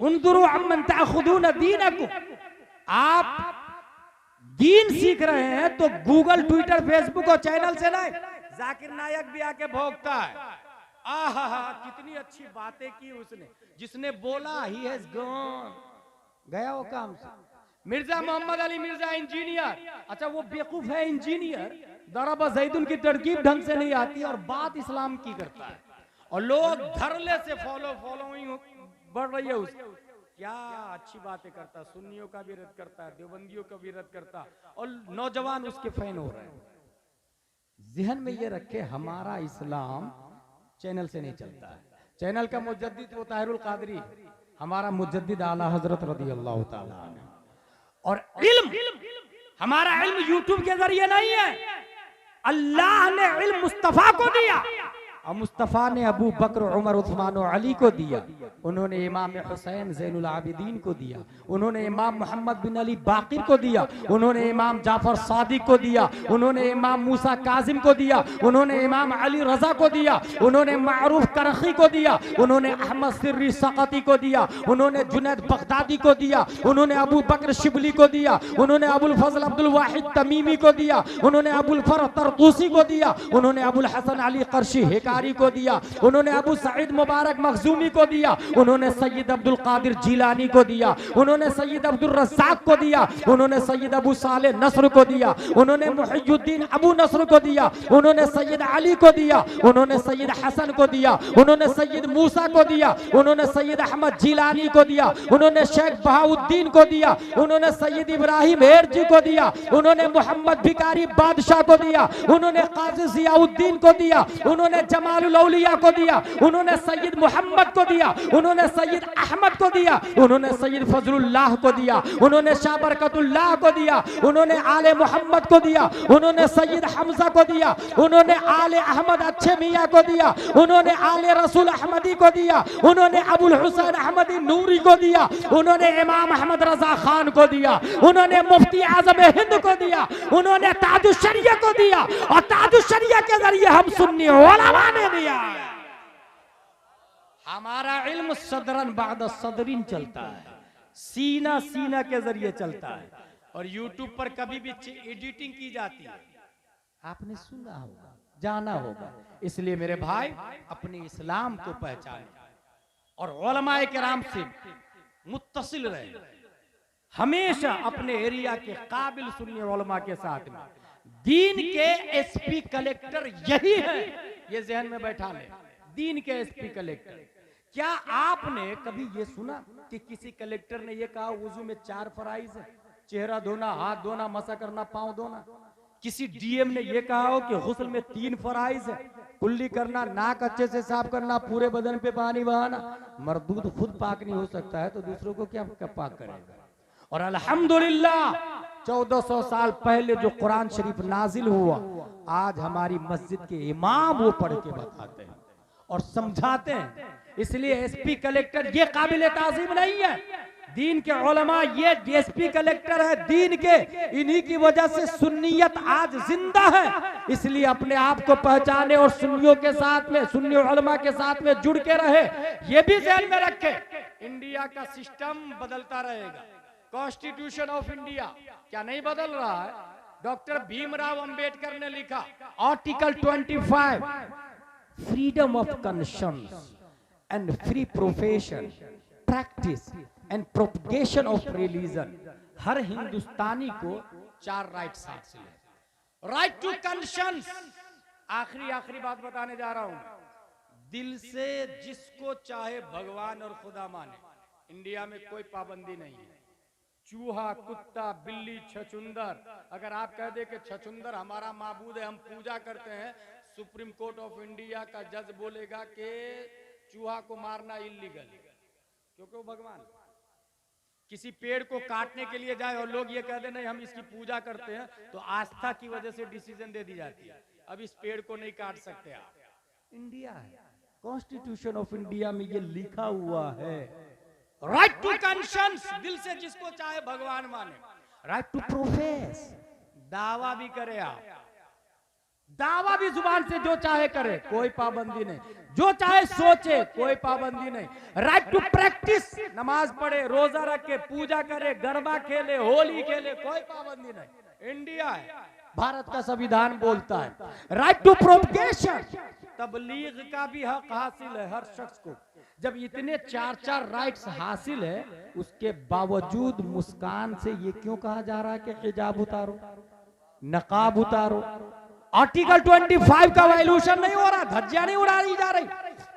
उन्जुरु अम्मन ताखुदून दीनकुम। आप दीन सीख रहे हैं तो गूगल, ट्विटर, फेसबुक और चैनल से नहीं। जाकिर नायक भी आके भोगता है, आहा कितनी अच्छी बातें की उसने, जिसने बोला ही हैज गॉन, गया वो काम से। मिर्जा मोहम्मद अली मिर्जा इंजीनियर, अच्छा वो बेवकूफ है इंजीनियर, दरबा जैदुन की तरकीब ढंग से नहीं आती और बात इस्लाम की करता है, और लोग धरले से फॉलोइंग बढ़ रही है उसकी। क्या अच्छी बातें करता, सुन्नियों का भी रद्द करता है, देवबंदियों का भी रद्द करता, और नौजवान उसके फैन हो रहे हैं। जहन में ये रखे हमारा इस्लाम चैनल से नहीं चलता है। चैनल का मुजद्दिद वो ताहिरुल कादरी, हमारा मुजद्दिद आला हजरत रज़ियल्लाहु ताला अन्हु। और इल्म हमारा इल्म यूट्यूब के जरिए नहीं है, अल्लाह ने इल्म मुस्तफा को दिया और मुस्तफा ने अबू बकर, उमर, उस्मान और अली को दिया। उन्होंने इमाम हुसैन ज़ैनुल आबिदीन को दिया, उन्होंने इमाम मोहम्मद बिन अली बाकिर को दिया, उन्होंने इमाम जाफर सादिक को दिया, उन्होंने इमाम मूसा काजिम को दिया, उन्होंने इमाम अली रजा को दिया, उन्होंने मारूफ करखी को दिया, उन्होंने अहमद सिर्री सकती को दिया, उन्होंने जुनैद बगदादी को दिया, उन्होंने अबू बकर शिबली को दिया, उन्होंने अबुल फजल अब्दुल वाहिद तमीमी को दिया, उन्होंने अबुल फरह तरतूसी को दिया, उन्होंने अबुल हसन अली कर्शी को दिया, उन्होंने अबू सईद मुबारक मखजूमी को दिया, उन्होंने सैयद अब्दुल कादिर जिलानी को दिया, उन्होंने सैयद अब्दुल रज़्ज़ाक को दिया, उन्होंने सैयद अबू सालेह नस्र को दिया, उन्होंने मुहियुद्दीन अबू नस्र को दिया, उन्होंने सैयद अली को दिया, उन्होंने सैयद हसन को दिया, उन्होंने सैयद मूसा को दिया, उन्होंने सैयद अहमद जिलानी को दिया, उन्होंने शेख बहाउद्दीन को दिया, उन्होंने सैयद इब्राहिम हेरजी को दिया, उन्होंने मोहम्मद भिकारी बादशाह को दिया, उन्होंने काजी जियाउद्दीन को दिया, उन्होंने जमालुल औलिया को दिया, उन्होंने सैयद मोहम्मद को दिया, उन्होंने सैयद अहमद को दिया, उन्होंने सैयद फजलुल्लाह को दिया, उन्होंने शाह बरकतुल्लाह को दिया, उन्होंने आले मोहम्मद को दिया, उन्होंने सैयद हमजा को दिया, उन्होंने आले अहमद अच्छे मियाँ को दिया, उन्होंने आले रसूल अहमदी को दिया, उन्होंने अबुल हुसैन अहमदी नूरी को दिया, उन्होंने इमाम अहमद रजा खान को दिया, उन्होंने मुफ्ती आजम हिंद को दिया, उन्होंने ताजुश शरिया को दिया और ताजुश शरिया के जरिए हम सुन्नी उलमा ने दिया। हमारा इल्म सदरन बाद सदरिन चलता है, सीना सीना के जरिए चलता है और यूट्यूब पर कभी भी एडिटिंग की जाती है, आपने सुना होगा, जाना होगा। इसलिए मेरे भाई अपने इस्लाम को पहचाने और उलमाए किराम से मुत्तसिल रहे, हमेशा अपने एरिया के काबिल सुन्नी उलमा के साथ में। दीन के एसपी कलेक्टर यही है, ये जहन में बैठा ले, दीन के एसपी कलेक्टर। क्या आपने कभी ये सुना कि किसी कलेक्टर ने ये कहा वुजू में 4 फराइज है, चेहरा धोना, हाथ धोना, मसा करना, पांव धोना? किसी डीएम ने ये कहा हो कि गुस्ल में 3 फराइज है, कुल्ली करना, नाक अच्छे से साफ करना, पूरे बदन पे पानी बहाना? मर्दूद खुद पाक नहीं हो सकता है तो दूसरों को क्या पाक करेगा? और अल्हम्दुलिल्लाह 1400 साल पहले जो कुरान शरीफ नाजिल हुआ, आज हमारी मस्जिद के इमाम वो पढ़ के बताते हैं और समझाते हैं। इसलिए एसपी कलेक्टर ये काबिल ताज़ीम नहीं है, दीन के उलमा ये एसपी कलेक्टर है दीन के, इन्हीं की वजह से सुन्नियत आज जिंदा है। इसलिए अपने आप को पहचाने और सुन्नियों के साथ में, सुन्नी उलमा के साथ में जुड़ के रहे, ये भी ध्यान में रखे। इंडिया का सिस्टम बदलता रहेगा, कॉन्स्टिट्यूशन ऑफ इंडिया क्या नहीं बदल रहा है? डॉक्टर भीमराव अंबेडकर ने लिखा article 25, freedom of conscience and free profession, practice and propagation of religion. हर हिंदुस्तानी को 4 राइट्स हासिल है। राइट टू कॉन्शियंस, आखिरी बात बताने जा रहा हूं, दिल से जिसको चाहे भगवान और खुदा माने। इंडिया में कोई पाबंदी नहीं है, चूहा, कुत्ता, बिल्ली, छछुंदर, अगर आप कह दे कि छछुंदर हमारा माबूद है, हम पूजा करते हैं, सुप्रीम कोर्ट ऑफ इंडिया का जज बोलेगा कि चूहा को मारना इल्लीगल, क्योंकि वो भगवान। किसी पेड़ को काटने के लिए जाए और लोग ये कह दे नहीं हम इसकी पूजा करते हैं, तो आस्था की वजह से डिसीजन दे दी जाती है, अब इस पेड़ को नहीं काट सकते आप। इंडिया है, कॉन्स्टिट्यूशन ऑफ इंडिया में ये लिखा हुआ है, राइट टू कॉन्शियंस, दिल से जिसको चाहे भगवान माने। राइट टू प्रोफेस, दावा भी करे आप, दावा भी जुबान से जो चाहे करे, कोई पाबंदी नहीं, जो चाहे सोचे, कोई पाबंदी नहीं। राइट टू प्रैक्टिस, नमाज पढ़े, रोजा रखे, पूजा करे, गरबा खेले, होली खेले, कोई पाबंदी नहीं। इंडिया है, भारत का संविधान बोलता है। राइट टू प्रोपगेशन, तबलीग का भी हक हासिल है हर शख्स को। जब इतने 4 राइट्स हासिल है, उसके बावजूद मुस्कान से ये क्यों कहा जा रहा है कि हिजाब उतारो, नकाब उतारो? आर्टिकल 25 का वायलेशन नहीं हो रहा, धज्जियां नहीं उड़ाई जा रही।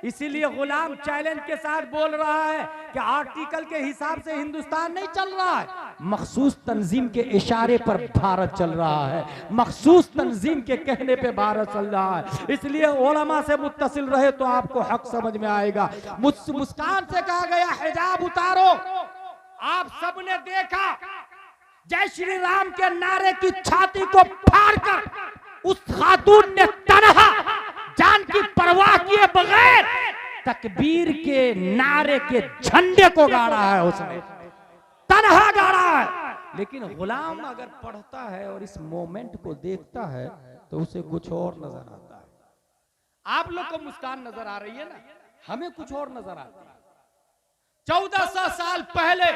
इसीलिए गुलाम चैलेंज के साथ बोल रहा है कि आर्टिकल के हिसाब से हिंदुस्तान नहीं चल रहा है, मखसूस तंजीम के इशारे पर भारत चल रहा है, मखसूस तंजीम के कहने पे भारत चल रहा है। इसलिए उलमा से मुत्तसिल रहे तो आपको हक समझ में आएगा। मुस्कान से कहा गया हिजाब उतारो, आप सबने देखा जय श्री राम के नारे की छाती को फाड़कर उस खातून ने तन्हा जान की परवाह किए बगैर तकबीर के नारे के झंडे को गाड़ा है, उसने तन्हा गाड़ा है। लेकिन गुलाम अगर पढ़ता है और इस मोमेंट को देखता है तो उसे कुछ और नजर आता है। आप लोग को मुस्कान नजर आ रही है ना, हमें कुछ और नजर आता है। 1400 साल पहले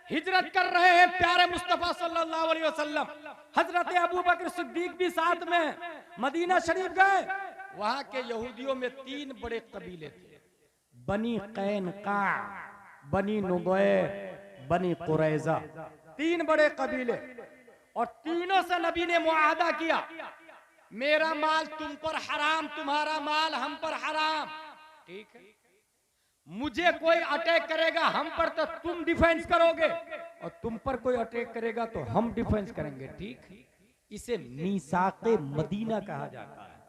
हिजरत कर रहे हैं प्यारे मुस्तफा सल्लल्लाहु अलैहि वसल्लम। हजरत अबू बकर सिद्दीक भी साथ में मदीना शरीफ गए। वहां के यहूदियों में 3 बड़े कबीले थे, बनी कैनका, बनी नुबैर, बनी कुरैजा। 3 बड़े कबीले, और तीनों से नबी ने मुआहदा किया, मेरा माल तुम पर हराम, तुम्हारा माल हम पर हराम। ठीक है, मुझे कोई अटैक करेगा हम पर तो तुम डिफेंस करोगे, और तुम पर कोई अटैक करेगा तो हम डिफेंस करेंगे। ठीक, इसे मीसाक़े मदीना कहा जाता है।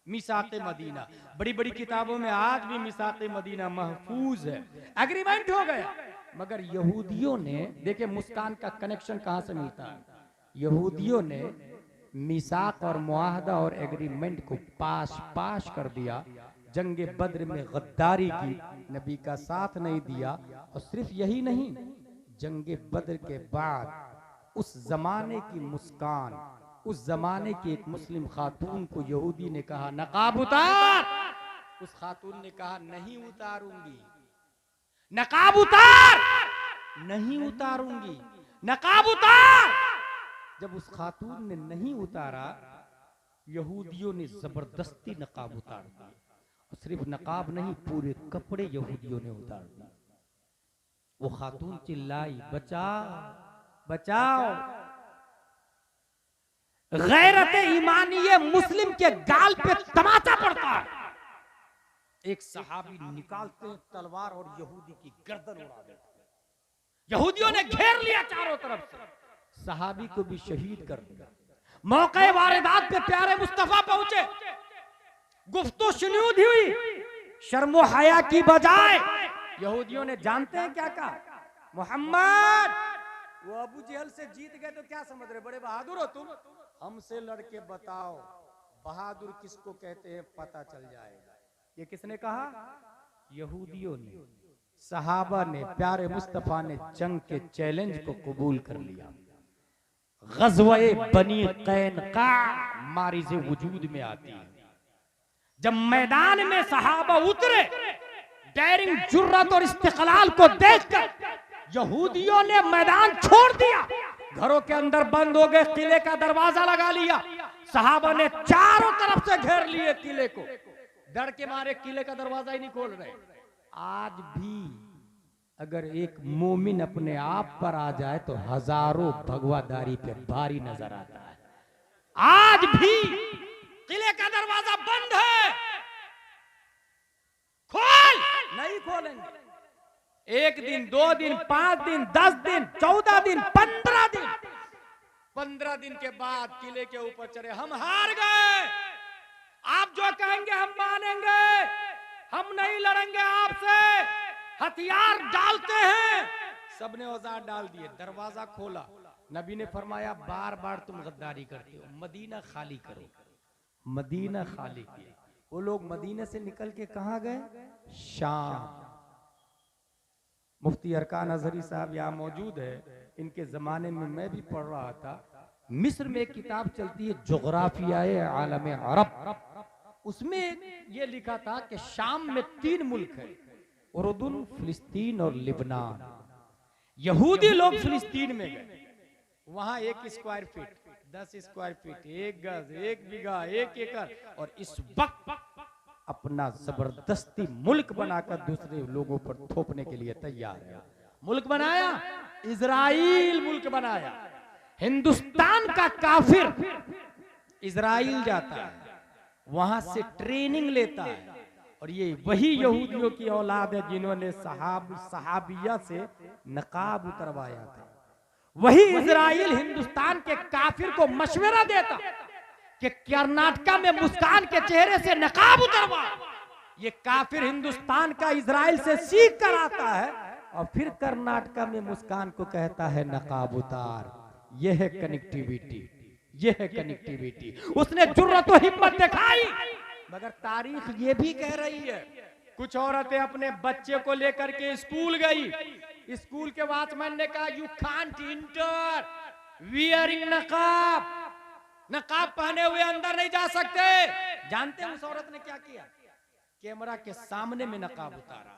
मीसाक़े मदीना, बड़ी बड़ी किताबों में आज भी मीसाक़े मदीना महफूज है। एग्रीमेंट हो गया, मगर यहूदियों ने, देखे मुस्कान का कनेक्शन कहां से मिलता है, यहूदियों ने मीसाक और मुआहदा और एग्रीमेंट को पाश कर दिया। जंगे बद्र में गद्दारी की, नबी का साथ नहीं दिया। और सिर्फ यही नहीं, जंगे बद्र के बाद उस जमाने की मुस्कान, उस जमाने की एक मुस्लिम खातून को यहूदी ने कहा नकाब उतार। उस खातून ने कहा नहीं उतारूंगी, नकाब उतार, नहीं उतारूंगी, नकाब उतार। जब उस खातून ने नहीं उतारा, यहूदियों ने जबरदस्ती नकाब उतार दिया। और सिर्फ नकाब नहीं, पूरे कपड़े यहूदियों ने उतार दिए। वो खातून चिल्लाई बचाओ बचाओ। गैरत ईमानी मुस्लिम के गाल पे तमाचा पड़ता है। एक सहाबी निकालते हैं तलवार और यहूदी की गर्दन उड़ा देते हैं। यहूदियों ने घेर लिया चारों तरफ से, सहाबी को भी शहीद कर दिया। मौके वारदात पे प्यारे मुस्तफा पहुंचे, गुफ्तो शुनूद हुई, शर्मो हया की बजाय यहूदियों ने जानते हैं क्या कहा, मोहम्मद, वो अबू जहल से जीत गए तो क्या समझ रहे, बड़े बहादुर हो तुम, हमसे लड़के बताओ बहादुर किसको कहते हैं, पता चल जाएगा। ये किसने कहा, यहूदियों ने। सहाबा ने, प्यारे मुस्तफा ने जंग के चैलेंज को कबूल कर लिया। ग़ज़वे बनी कैनका मारिज़े वजूद में आती है। जब मैदान में सहाबा उतरे, डेयरिंग, जुर्रत और इस्तिक़लाल को देखकर यहूदियों ने मैदान छोड़ दिया, घरों के अंदर बंद हो गए, किले का दरवाजा लगा लिया। सहाबा ने चारों तरफ से घेर लिए किले को, डर के मारे किले का दरवाजा ही नहीं खोल रहे। आज भी अगर एक मोमिन अपने आप पर आ जाए तो हजारों भगवादारी पे भारी नजर आता है। आज भी किले का दरवाजा बंद है, खोल नहीं खोलेंगे। 1 दिन, 2 दिन, 5 दिन, 10 दिन, 14 दिन, 15 दिन, 15 दिन के बाद किले के ऊपर चढ़े, हम हार गए, आप जो कहेंगे हम मानेंगे, हम नहीं लड़ेंगे आपसे, हथियार डालते हैं। सबने औजार डाल दिए, दरवाजा खोला। नबी ने फरमाया बार बार तुम गद्दारी करते हो, मदीना खाली करो। मदीना खाली किया। वो लोग मदीने से निकल के कहां गए, शाम। मुफ्ती अरकान अजहरी साहब यहाँ मौजूद है, इनके जमाने में मैं भी पढ़ रहा था। मिस्र में एक किताब चलती है जोग्राफियाए आलम अरब, उसमें ये लिखा था कि शाम में 3 मुल्क है, उर्दुन, फिलिस्तीन और लिबनान। यहूदी लोग फिलिस्तीन में गए, वहां 1 स्क्वायर फीट, 10 स्क्वायर फीट, 1 गज, 1 बीघा, 1 एकड़, और इस वक्त अपना जबरदस्ती मुल्क बनाकर दूसरे लोगों पर थोपने के लिए तैयार है। मुल्क बनाया, इजराइल मुल्क बनाया। हिंदुस्तान का काफिर इजराइल जाता है, वहां से ट्रेनिंग लेता है, और ये वही यहूदियों की औलाद है जिन्होंने सहाबिया से नकाब उतरवाया था। वही इजराइल हिंदुस्तान के काफिर को मशवरा देता कि कर्नाटका में मुस्कान के चेहरे से नकाब उतरवा। ये काफिर हिंदुस्तान का इजराइल से सीख कर आता है, और फिर कर्नाटका में मुस्कान को कहता है नकाब उतार। यह है कनेक्टिविटी, ये है कनेक्टिविटी। उसने जुर्रत और हिम्मत दिखाई, मगर तारीख ये भी कह रही है कुछ औरतें अपने बच्चे को लेकर के स्कूल गई, स्कूल के वॉचमैन ने कहा यू कांट इंटर वियरिंग नकाब, नकाब पहने हुए अंदर नहीं जा सकते। जानते हैं उस औरत ने क्या किया? कैमरा के सामने में नकाब उतारा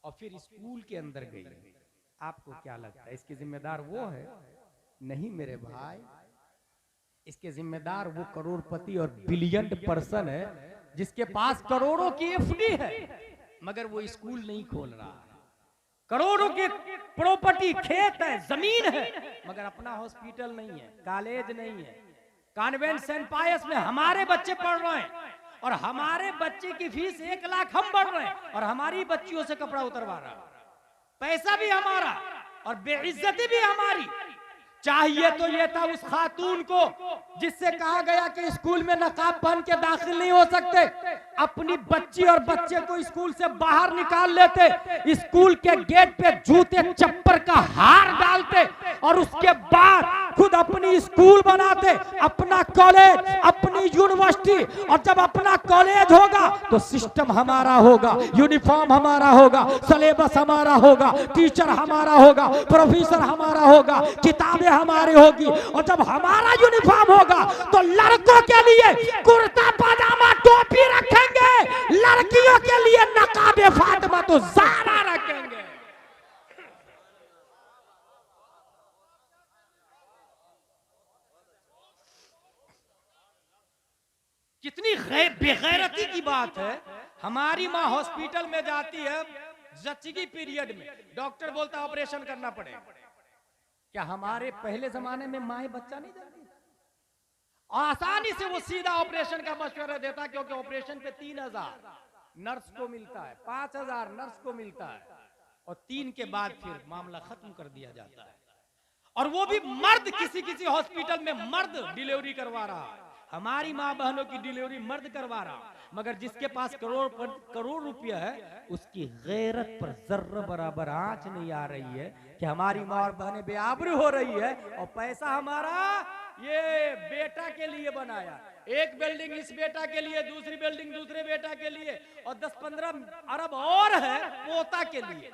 और फिर स्कूल के अंदर गई। आपको क्या लगता है इसके जिम्मेदार वो है? नहीं मेरे भाई, इसके जिम्मेदार वो करोड़पति और बिलियन पर्सन है जिसके पास करोड़ों की एफडी है, मगर वो स्कूल नहीं खोल रहा है। करोड़ों की प्रॉपर्टी, खेत है, जमीन है, मगर अपना हॉस्पिटल नहीं है, कॉलेज नहीं है। कॉन्वेंट सेंट पायस में हमारे बच्चे पढ़ रहे हैं और हमारे बच्चे की फीस 1 लाख हम भर रहे हैं और हमारी बच्चियों से कपड़ा उतरवा रहा है। पैसा भी हमारा और बेइज्जती भी हमारी। चाहिए तो ये था उस खातून को जिससे कहा गया कि स्कूल में नकाब पहन के दाखिल नहीं हो सकते, अपनी बच्ची और बच्चे को स्कूल से बाहर निकाल लेते, स्कूल के गेट पे जूते चप्पल का हार डालते और उसके बाद खुद अपनी स्कूल बनाते, अपना कॉलेज, अपनी यूनिवर्सिटी। और जब अपना कॉलेज होगा तो सिस्टम हमारा होगा, यूनिफॉर्म हमारा होगा, सिलेबस हमारा होगा, टीचर हमारा होगा, प्रोफेसर हमारा होगा, किताबें हमारी होगी। और जब हमारा यूनिफॉर्म होगा तो लड़कों के लिए कुर्ता पजामा टोपी रखेंगे, लड़कियों के लिए नकाबे फातिमा तो ज़हरा रखेंगे। कितनी बेगैरती की बात है। हमारी माँ हॉस्पिटल में जाती है जच्ची पीरियड में, डॉक्टर बोलता है ऑपरेशन करना पड़ेगा। क्या हमारे पहले जमाने में माए बच्चा नहीं जाती? आसानी से वो सीधा ऑपरेशन का मशवरा देता, क्योंकि ऑपरेशन पे 3000 नर्स को मिलता है, 5000 नर्स को मिलता है और 3 के बाद फिर मामला खत्म कर दिया जाता है। और वो भी मर्द, किसी किसी हॉस्पिटल में मर्द डिलीवरी करवा रहा है। हमारी माँ बहनों की डिलीवरी मर्द करवा रहा, मगर जिसके पास करोड़ रुपया है उसकी गैरत पर जर्रा बराबर आंच नहीं आ रही है कि हमारी माँ और बहनें बेआबरू हो रही है और पैसा हमारा ये बेटा के लिए बनाया। एक बिल्डिंग इस बेटा के लिए, दूसरी बिल्डिंग दूसरे बेटा के लिए और 10-15 अरब और है पोता के लिए।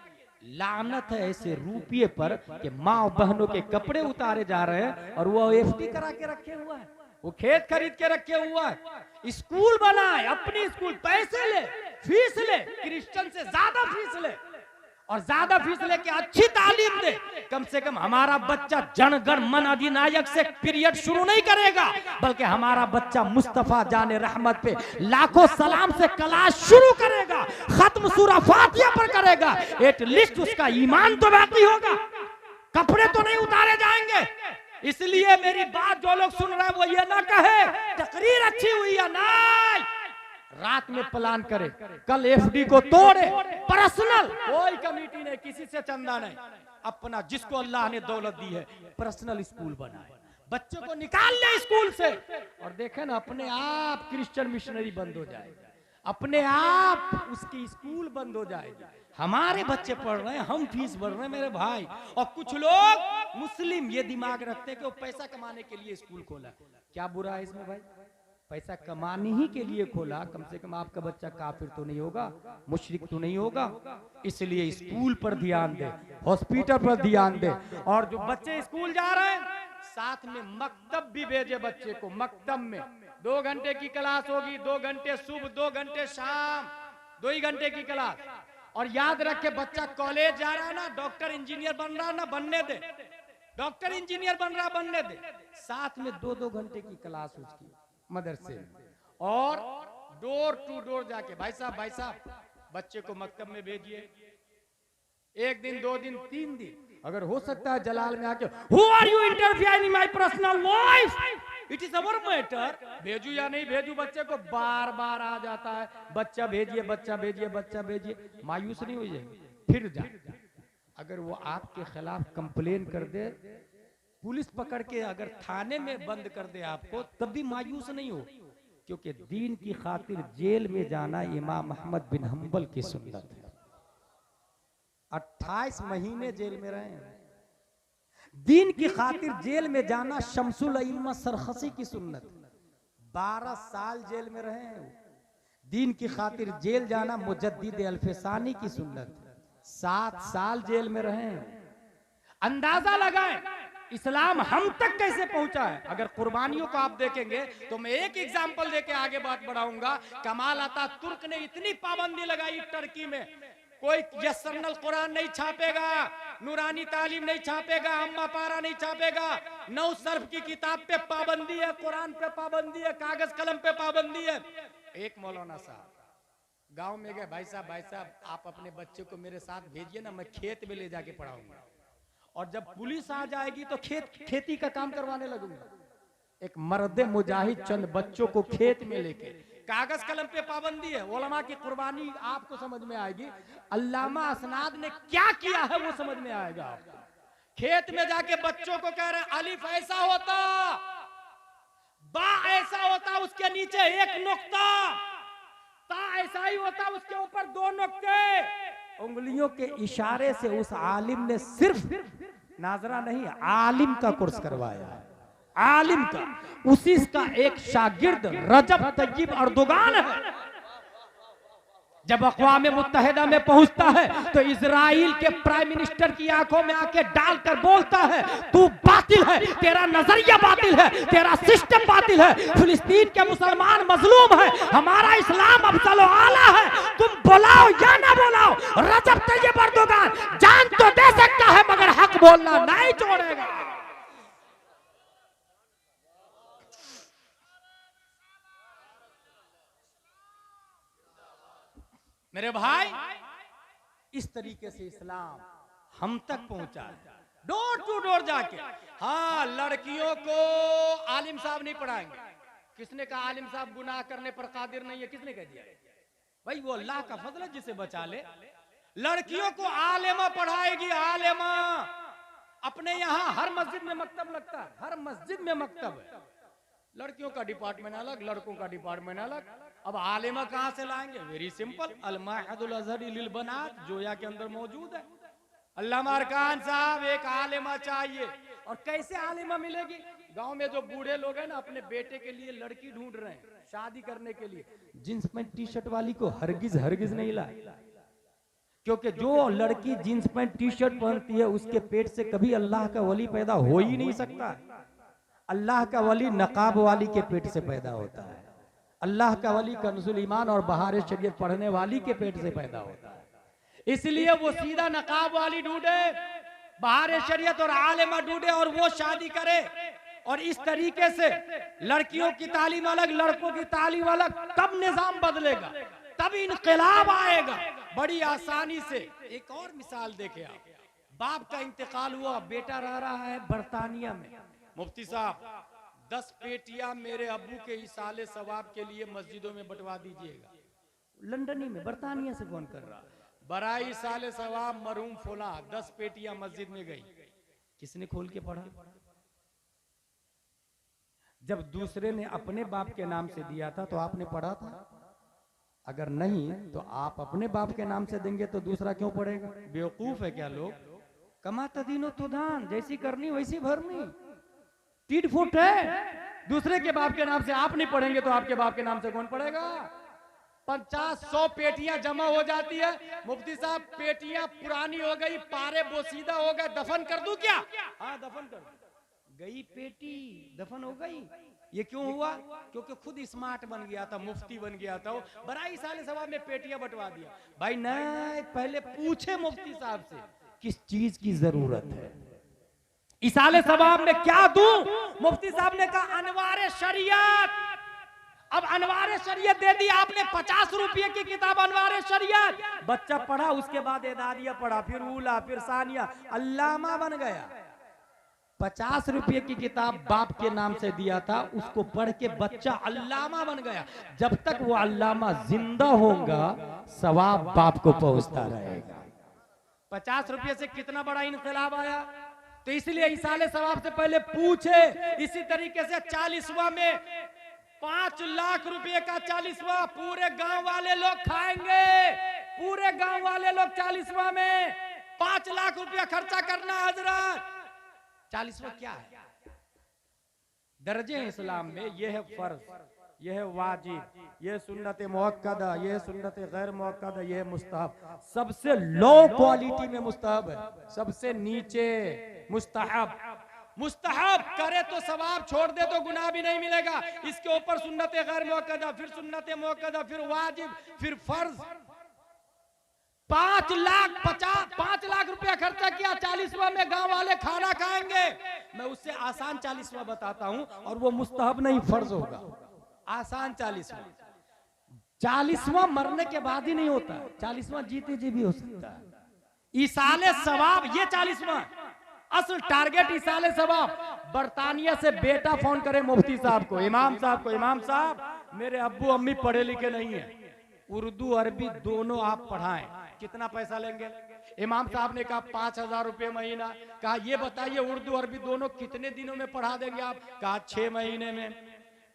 लानत है ऐसे रुपये पर कि माँ बहनों के कपड़े उतारे जा रहे हैं और वो एफडी करा के रखे हुआ है, वो खेत खरीद के रखे हुआ है। स्कूल बनाए, अपनी स्कूल, पैसे ले, फीस ले, क्रिश्चियन से ज्यादा फीस ले और ज्यादा फीस लेके अच्छी तालीम दे। कम से कम हमारा बच्चा जनगण मन अधिनायक से पीरियड शुरू नहीं करेगा, बल्कि हमारा बच्चा मुस्तफा जाने रहमत पे लाखों सलाम से क्लास शुरू करेगा, खत्म सूरा फातिहा पर करेगा। एटलीस्ट उसका ईमान तो बाकी होगा, कपड़े तो नहीं उतारे जाएंगे। इसलिए मेरी बात जो लोग सुन रहे हैं वो ये ना कहे तकरीर अच्छी हुई या नहीं, रात में प्लान करे, कल एफडी को तोड़े, पर्सनल, कोई कमेटी नहीं, किसी से चंदा नहीं, अपना जिसको अल्लाह ने दौलत दी है पर्सनल स्कूल बनाए, बच्चों को निकाल ले स्कूल से और देखे ना अपने आप क्रिश्चियन मिशनरी बंद हो जाएगी, अपने आप उसकी स्कूल बंद हो जाएगी। हमारे बच्चे पढ़ रहे हैं, हम फीस भर रहे हैं मेरे भाई। और कुछ लोग मुस्लिम ये दिमाग रखते हैं कि वो पैसा कमाने के लिए स्कूल खोला। क्या बुरा है इसमें भाई? पैसा कमाने ही के लिए खोला, कम से कम आपका बच्चा काफिर तो नहीं होगा, मुशरिक तो नहीं होगा। इसलिए स्कूल पर ध्यान दे, हॉस्पिटल पर ध्यान दे। और जो बच्चे स्कूल जा रहे हैं साथ में मकतब भी भेजे बच्चे को। मकतब में 2 घंटे की क्लास होगी, 2 घंटे सुबह, 2 घंटे शाम, 2 ही घंटे की क्लास। और याद रखे बच्चा कॉलेज जा रहा है ना, डॉक्टर इंजीनियर बन रहा है ना, बनने दे, डॉक्टर इंजीनियर बन रहा, बनने दे। साथ में 2-2 घंटे की क्लास उसकी मदरसे में, और डोर टू डोर जाके भाई साहब बच्चे को मकतब में भेजिए। 1 दिन, 2 दिन, 3 दिन, अगर हो सकता है जलाल में आके Who are you interfering in my personal life? It is our matter। भेजू या नहीं भेजू बच्चे को, बार बार आ जाता है बच्चा भेजिए, बच्चा भेजिए, बच्चा भेजिए। मायूस नहीं हो जाएंगे, फिर जा। अगर वो आपके खिलाफ कंप्लेन कर दे, पुलिस पकड़ के अगर थाने में बंद कर दे आपको, तब भी मायूस नहीं हो, क्योंकि दीन की खातिर जेल में जाना इमाम अहमद बिन हंबल की सुन्नत है। 28 महीने जेल में रहे हैं। दीन की खातिर जेल में जाना शमसुल इल्मा सरखसी की सुन्नत। 12 साल जेल में रहे हैं। दीन की खातिर जेल जाना मुजद्दिद अल्फसानी की सुन्नत। 7 साल जेल में रहे हैं। अंदाजा लगाएं इस्लाम हम तक कैसे पहुंचा है। अगर कुर्बानियों को आप देखेंगे तो मैं एक एग्जांपल देके आगे बात बढ़ाऊंगा। कमाल अतातुर्क ने इतनी पाबंदी लगाई टर्की में, कोई यस्सरनल कुरान नहीं छापेगा, नूरानी तालीम नहीं छापेगा, अम्मा पारा नहीं छापेगा, नौ सर्फ की किताब पे पाबंदी है, कुरान पे पाबंदी है, कागज कलम पे पाबंदी है। एक मौलाना साहब गांव में गए, भाई साहब आप अपने बच्चे को मेरे साथ भेजिए ना, मैं खेत में ले जाके पढ़ाऊंगा, और जब पुलिस आ जाएगी तो खेती का काम करवाने लगूंगा। एक मर्द मुजाहिद चंद बच्चों को खेत में लेके, कागज कलम पे पाबंदी है। उलमा की कुर्बानी आपको समझ में आएगी। अल्लामा असनाद ने क्या किया है वो समझ में आएगा आपको। खेत में जाके बच्चों को कह रहे हैं अलिफ ऐसा होता, बा ऐसा होता, उसके नीचे एक नुक्ता, ता ऐसा ही होता, उसके ऊपर 2 नुक्ते। उंगलियों के इशारे से उस आलिम ने सिर्फ नाजरा नहीं, आलिम का कोर्स करवाया है। आलिम का, उसी का एक शागिर्द रजब तय्यब अर्दोगान है। जब अक़वाम मुत्तहिदा में पहुंचता है तो इजराइल के प्राइम मिनिस्टर की आंखों में आके डालकर बोलता है तू बातिल है, तेरा नजरिया बातिल है, तेरा सिस्टम बातिल है, फिलिस्तीन के मुसलमान मजलूम है, हमारा इस्लाम अफजल आला है, तुम बुलाओ या ना बुलाओ, रजब तय्यब अर्दोगान जान तो दे सकता है मगर हक बोलना नहीं छोड़ेगा। मेरे भाई, इस तरीके से इस्लाम हम तक पहुंचा है, डोर टू डोर जाके। हाँ, लड़कियों को आलिम साहब नहीं पढ़ाएंगे। किसने कहा आलिम साहब गुनाह करने पर कादिर नहीं है? किसने कह दिया? भाई वो अल्लाह का फजल है जिसे बचा ले। लड़कियों को आलिमा पढ़ाएगी, आलिमा। अपने यहाँ हर मस्जिद में मकतब लगता है, हर मस्जिद में मकतब है। लड़कियों का डिपार्टमेंट अलग, लड़कों का डिपार्टमेंट अलग। अब आलिमा कहां से लाएंगे? वेरी सिंपल, अल-माहिदुल अज़हरी लिल बनात जोया के अंदर मौजूद है। अल्लामा अरकान साहब, एक आलिमा चाहिए। और कैसे आलिमा मिलेगी? गांव में जो बूढ़े लोग हैं ना, अपने बेटे के लिए लड़की ढूंढ रहे हैं शादी करने के लिए, जींस पैंट टी शर्ट वाली को हरगिज नहीं लाए। क्योंकि जो लड़की जींस पैंट टी शर्ट पहनती है उसके पेट से कभी अल्लाह का वली पैदा हो ही नहीं सकता। अल्लाह का वली नकाब वाली के पेट से पैदा होता है। अल्लाह का वली कंजुल ईमान और बहार शरीयत पढ़ने वाली के पेट से पैदा होता है। इसलिए वो सीधा नकाब वाली ढूंढे, बहार शरीयत और आलिमा ढूंढे और वो शादी करे। और इस तरीके से लड़कियों की तालीम अलग, लड़कों की तालीम अलग। तब निजाम बदलेगा, तब इनकलाब आएगा बड़ी आसानी से। एक और मिसाल देखे आप, बाप का इंतकाल हुआ, बेटा रह रहा है बरतानिया में। मुफ्ती साहब 10 पेटियां मेरे अब्बू के इसाले सवाब के लिए मस्जिदों में बंटवा दीजिएगा। लंदन में, बरतानिया से फोन कर रहा, बराई इसाले सवाब मरहूम फुला, 10 पेटियां मस्जिद में गई। किसने खोल के पढ़ा? जब दूसरे ने अपने बाप के नाम से दिया था तो आपने पढ़ा था? अगर नहीं तो आप अपने बाप के नाम से देंगे तो दूसरा क्यों पढ़ेगा? बेवकूफ है क्या लोग? कमाता दीनो तो दान, जैसी करनी वैसी भरनी। टीट फुट है। दूसरे के बाप के नाम से आप नहीं पढ़ेंगे तो आपके बाप के नाम से कौन पढ़ेगा? 50-100 पेटियां जमा हो जाती है। मुफ्ती साहब पेटियां पुरानी हो गई, पारे बोसीदा हो गए, दफन कर दूं क्या? हाँ दफन कर गई, पेटी दफन हो गई। ये क्यों हुआ? क्योंकि खुद स्मार्ट बन गया था, मुफ्ती बन गया था। बराई साले सवाब में पेटियां बंटवा दिया। भाई नहीं, पहले पूछे मुफ्ती साहब से किस चीज की जरूरत है, इसाले सवाब में क्या दूं? मुफ्ती साहब ने कहा अनवारे शरीयत। अब अनवारे शरीयत दे दी आपने, 50 रुपये की किताब अनवारे शरीयत। बच्चा पढ़ा, उसके बाद एदादिया पढ़ा, फिर उला, फिर सानिया, अल्लामा बन गया। 50 रुपये की किताब बाप के नाम से दिया था, उसको पढ़ के बच्चा अल्लामा बन गया। जब तक वो अल्लामा जिंदा होगा सवाब बाप को पहुंचता रहेगा। 50 रुपये से कितना बड़ा इनकलाब आया। तो इसलिए इसाले सवाब से पहले पूछे। इसी तरीके से 40वां में 5 लाख रुपए का 40वां पूरे गांव वाले लोग खाएंगे। पूरे गांव वाले लोग 40वां में 5 लाख रुपया खर्चा करना हजरत। 40वां क्या है? दर्जे हैं इस्लाम में। ये है फर्ज, ये है वाजिब, ये सुन्नत मुअक्कदा, ये सुन्नत गैर मुअक्कदा, ये मुस्तहब। सबसे लो क्वालिटी में मुस्तहब है, सबसे नीचे मुस्तहब। मुस्तहब करे तो सवाब, छोड़ दे तो गुनाह भी नहीं मिलेगा। इसके ऊपर सुन्नत गैर मुअक्कदा, फिर सुन्नत मुअक्कदा, फिर वाजिब, फिर फर्ज। 5 लाख रुपया खर्चा किया, 40वां में गांव वाले खाना खाएंगे। मैं उससे आसान 40वां बताता हूं, और वो मुस्तहब नहीं फर्ज होगा। आसान 40वां मरने के बाद ही नहीं होता, 40वां जीते जी भी हो सकता है। इसाले सवाब, ये 40वां असल टारगेट इसाले सवाब। बरतानिया से बेटा फोन करे मुफ्ती साहब को, इमाम साहब को, इमाम साहब मेरे अब्बू अम्मी पढ़े लिखे नहीं है, उर्दू अरबी दोनों आप पढ़ाएं, कितना पैसा लेंगे? इमाम साहब ने कहा 5,000 रुपये महीना। कहा ये बताइए उर्दू अरबी दोनों कितने दिनों में पढ़ा देंगे आप? कहा 6 महीने में।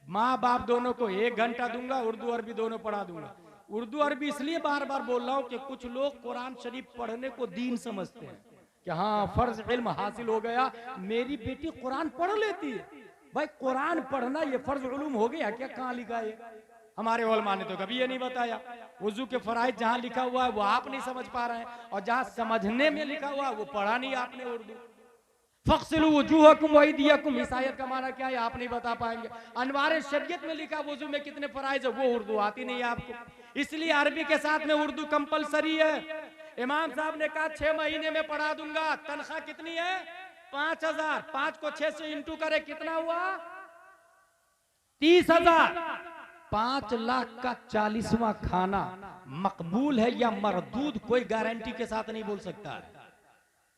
माँ बाप दोनों को 1 घंटा दूंगा, उर्दू अरबी दोनों पढ़ा दूंगा। उर्दू अरबी इसलिए बार बार बोल रहा हूँ कि कुछ लोग कुरान शरीफ पढ़ने को दीन समझते हैं कि हाँ फर्ज इल्म हासिल हो गया, मेरी बेटी कुरान पढ़ लेती है। भाई कुरान पढ़ना ये फर्ज उलूम हो गया क्या? कहाँ लिखा है? हमारे उलमा ने तो कभी ये नहीं बताया। वुजू के फराइज जहाँ लिखा हुआ है वो आप नहीं समझ पा रहे हैं, और जहाँ समझने में लिखा हुआ है वो पढ़ा नहीं आपने उर्दू। फक्सिलू वजूहकुम वअयदियकुम, इस आयत का माना क्या है आप नहीं बता पाएंगे। अनवार शरीयत में लिखा वुजू में कितने फराइज है वो उर्दू आती नहीं है आपको, इसलिए अरबी के साथ में उर्दू कंपलसरी है। इमाम साहब ने कहा 6 महीने में पढ़ा दूंगा। तनख्वाह कितनी है? 5,000। 5 को 6 से इंटू करे कितना हुआ? 30,000। 5 लाख का 40वां खाना मकबूल है या मरदूद कोई गारंटी के साथ नहीं बोल सकता है।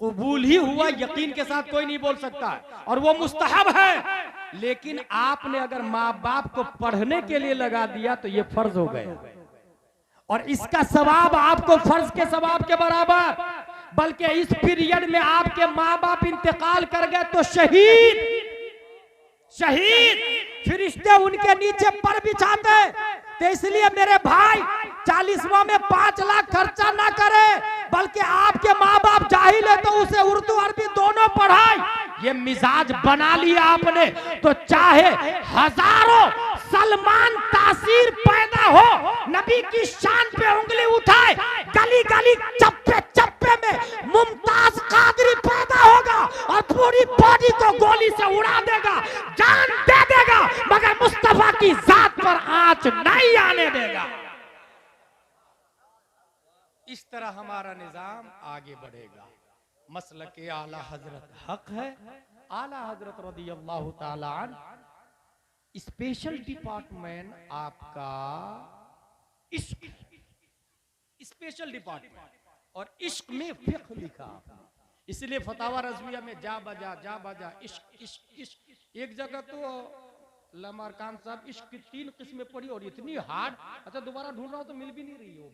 कबूल ही हुआ यकीन के साथ कोई नहीं बोल सकता है, और वो मुस्तहब है। लेकिन आपने अगर माँ बाप को पढ़ने के लिए लगा दिया तो ये फर्ज हो गया, और इसका सवाब आपको फर्ज के सवाब के बराबर। बल्कि इस पीरियड में आपके माँ बाप इंतकाल कर गए तो शहीद फरिश्ते उनके नीचे पर बिछाते। तो इसलिए मेरे भाई 40वां में 5 लाख खर्चा ना करे, बल्कि आपके माँ बाप जाहिल है तो उसे उर्दू अरबी दोनों पढ़ाए। ये मिजाज बना लिया आपने तो चाहे हजारों सलमान तासीर पैदा हो, नबी की शान पे उंगली उठाए, गली गली चप्पे चप्पे में मुमताज कादरी पैदा होगा और पूरी बॉडी को गोली से उड़ा देगा, जान दे देगा, मगर मुस्तफा की जात पर आंच नहीं आने देगा। इस तरह हमारा निजाम आगे बढ़ेगा। मसलक आला हजरत हक है। आला हजरत रज़ियल्लाहु ताला अन्हु स्पेशल डिपार्टमेंट आपका इश्क, स्पेशल डिपार्टमेंट, और इश्क में फिक्र लिखा। इसलिए फतावा रज़विया में जा बजा इश्क इश्क इश्क। एक जगह तो लमार खान साहब इश्क की 3 किस्में पढ़ी और इतनी हार्ड। अच्छा दोबारा ढूंढ रहा हूं तो मिल भी नहीं रही हो,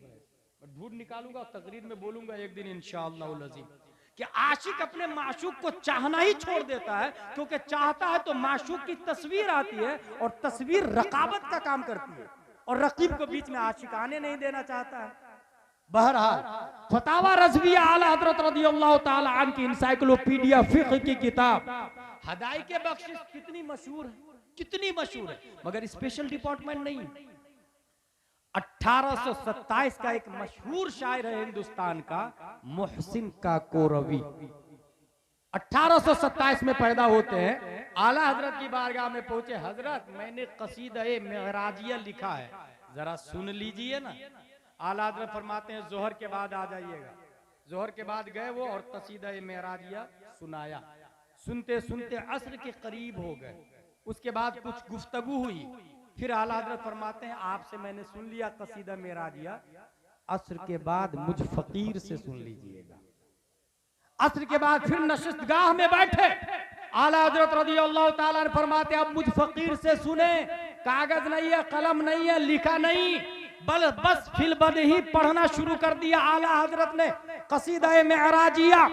ढूंढ निकालूंगा, तकरीर में बोलूंगा एक दिन इंशाअल्लाह अज़ीम कि आशिक अपने माशूक को चाहना ही छोड़ देता है, क्योंकि चाहता है तो माशूक की तस्वीर आती है, और तस्वीर रकाबत का काम करती है, और रकीब को बीच में आशिक आने नहीं देना चाहता है। बहरहाल फतावा रज़विया आला हज़रत रज़ियल्लाहु ताला अन्हु की इंसाइक्लोपीडिया फिक़्ह की किताब हदायक़े बख्शिश कितनी मशहूर है, कितनी मशहूर है, मगर स्पेशल डिपार्टमेंट नहीं। 1827 का एक मशहूर शायर है हिंदुस्तान का, मोहसिन काकोरवी। 1827 में पैदा होते हैं, आला हजरत की बारगाह में पहुंचे। हजरत मैंने कसीदा-ए मेराजिया लिखा है, जरा सुन लीजिए ना। आला हजरत फरमाते हैं जोहर के बाद आ जाइएगा। जोहर के बाद गए वो और कसीदा-ए मेराजिया सुनाया। सुनते सुनते असर के करीब हो गए। उसके बाद कुछ गुफ्तगू हुई, फिर आला हजरत फरमाते हैं आपसे मैंने सुन लिया कसीदा मेराजिया, असर के बाद मुझ फकीर से सुन लीजिएगा। असर के बाद फिर नशिस्तगाह में बैठे, आला हजरत रज़ियल्लाहु ताला अन्हु फरमाते अब मुझ फकीर से सुने। कागज नहीं है, कलम नहीं है, लिखा नहीं, बस फिलबद ही पढ़ना शुरू कर दिया। आला हजरत ने कसीदा मेराजिया,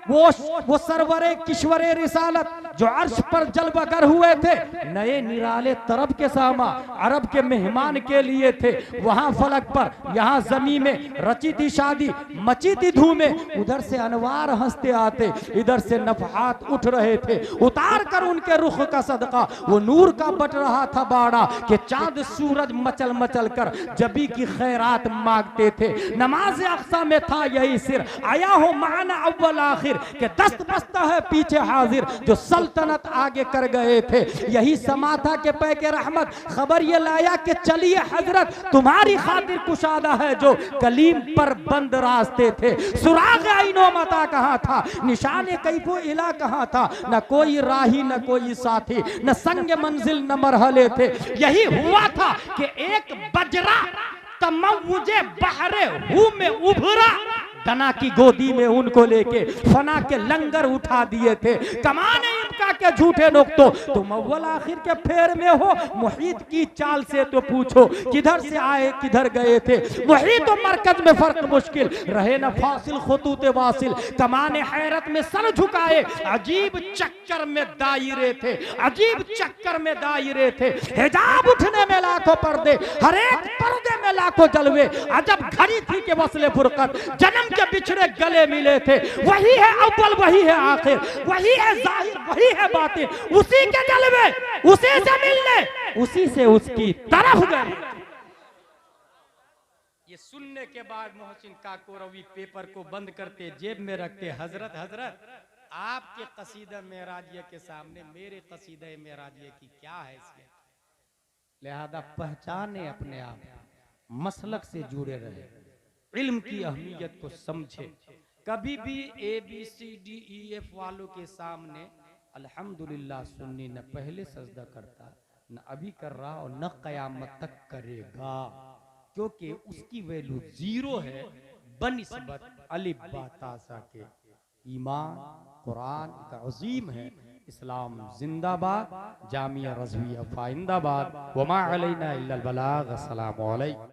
वो सरवरे किश्वरे रिसालत जो अर्श पर जलवगर हुए थे, नए निराले तरब के सामा अरब के मेहमान के लिए थे। वहां फलक पर यहाँ जमी में रची थी शादी, मची थी धूमें, उधर से अनवार हंसते आते, इधर से नफहात उठ रहे थे। उतार कर उनके रुख का सदका वो नूर का बट रहा था बाड़ा, कि चांद सूरज मचल मचल कर जबी की खैरात मांगते थे। नमाज अक्सा में था यही सिर, आया हो माना अव्वल आखिर, के दस्त बस्ता है पीछे हाजिर, जो सल्तनत आगे कर गए थे। यही समा था के पैके रहमत खबर ये लाया कि चलिए हजरत, तुम्हारी खातिर कुशादा है जो कलीम पर बंद रास्ते थे। सुराग आईनो मता कहाँ था, निशाने कैफो इला कहाँ था, न कोई राही न कोई साथी, न संग मंजिल न मरहले थे। यही हुआ था कि एक बजरा तमव्वुजे बहरे हू में उभरा, दना की गोदी में उनको लेके फना के लंगर उठा दिए थे। कमाने इनका के झूठे नुक्तो, तुम अव्वल आखिर के फेर में हो, मुहीत की चाल से तो पूछो किधर से आए किधर गए थे। मुहीत और मरकज में फर्क मुश्किल रहे न फासिल खुतूत वासिल, कमाने हैरत में सर झुकाए, अजीब चक्कर में दायरे थे, अजीब चक्कर में दायरे थे। हिजाब उठने में लाखों पर्दे, हर एक पर्दे में लाखों जलवे, अजब घड़ी थी के वसले फुरकत, जन्म के बिछड़े गले मिले थे। वही है अव्वल वही है आखिर, वही है जाहिर वही है बातिन, उसी के जलवे उसी से मिलने उसी से उसकी तरफ गए। ये सुनने के बाद मोहसिन काकोरवी पेपर को बंद करते, जेब में रखते, हजरत हजरत आपके कसीदा मेराजिया के सामने मेरे कसीदा मेराजिया की क्या हैसियत, लिहाजा पहचाने अपने आप, मसलक से जुड़े रहे, इल्म की अहमियत को समझे। कभी भी ABCDEF वालों के सामने अल्हम्दुलिल्लाह सुन्नी न पहले सजदा करता, न अभी कर रहा और न कयामत तक करेगा, क्योंकि उसकी वैल्यू जीरो है बनिस्बत अलिफ बा ता सा के। ईमान कुरान का अजीम है, इस्लाम जिंदाबाद, जामिया रज़विया फाइंदाबाद, वमा अलैना इल्लल बलाग। अस्सलामु अलैकुम।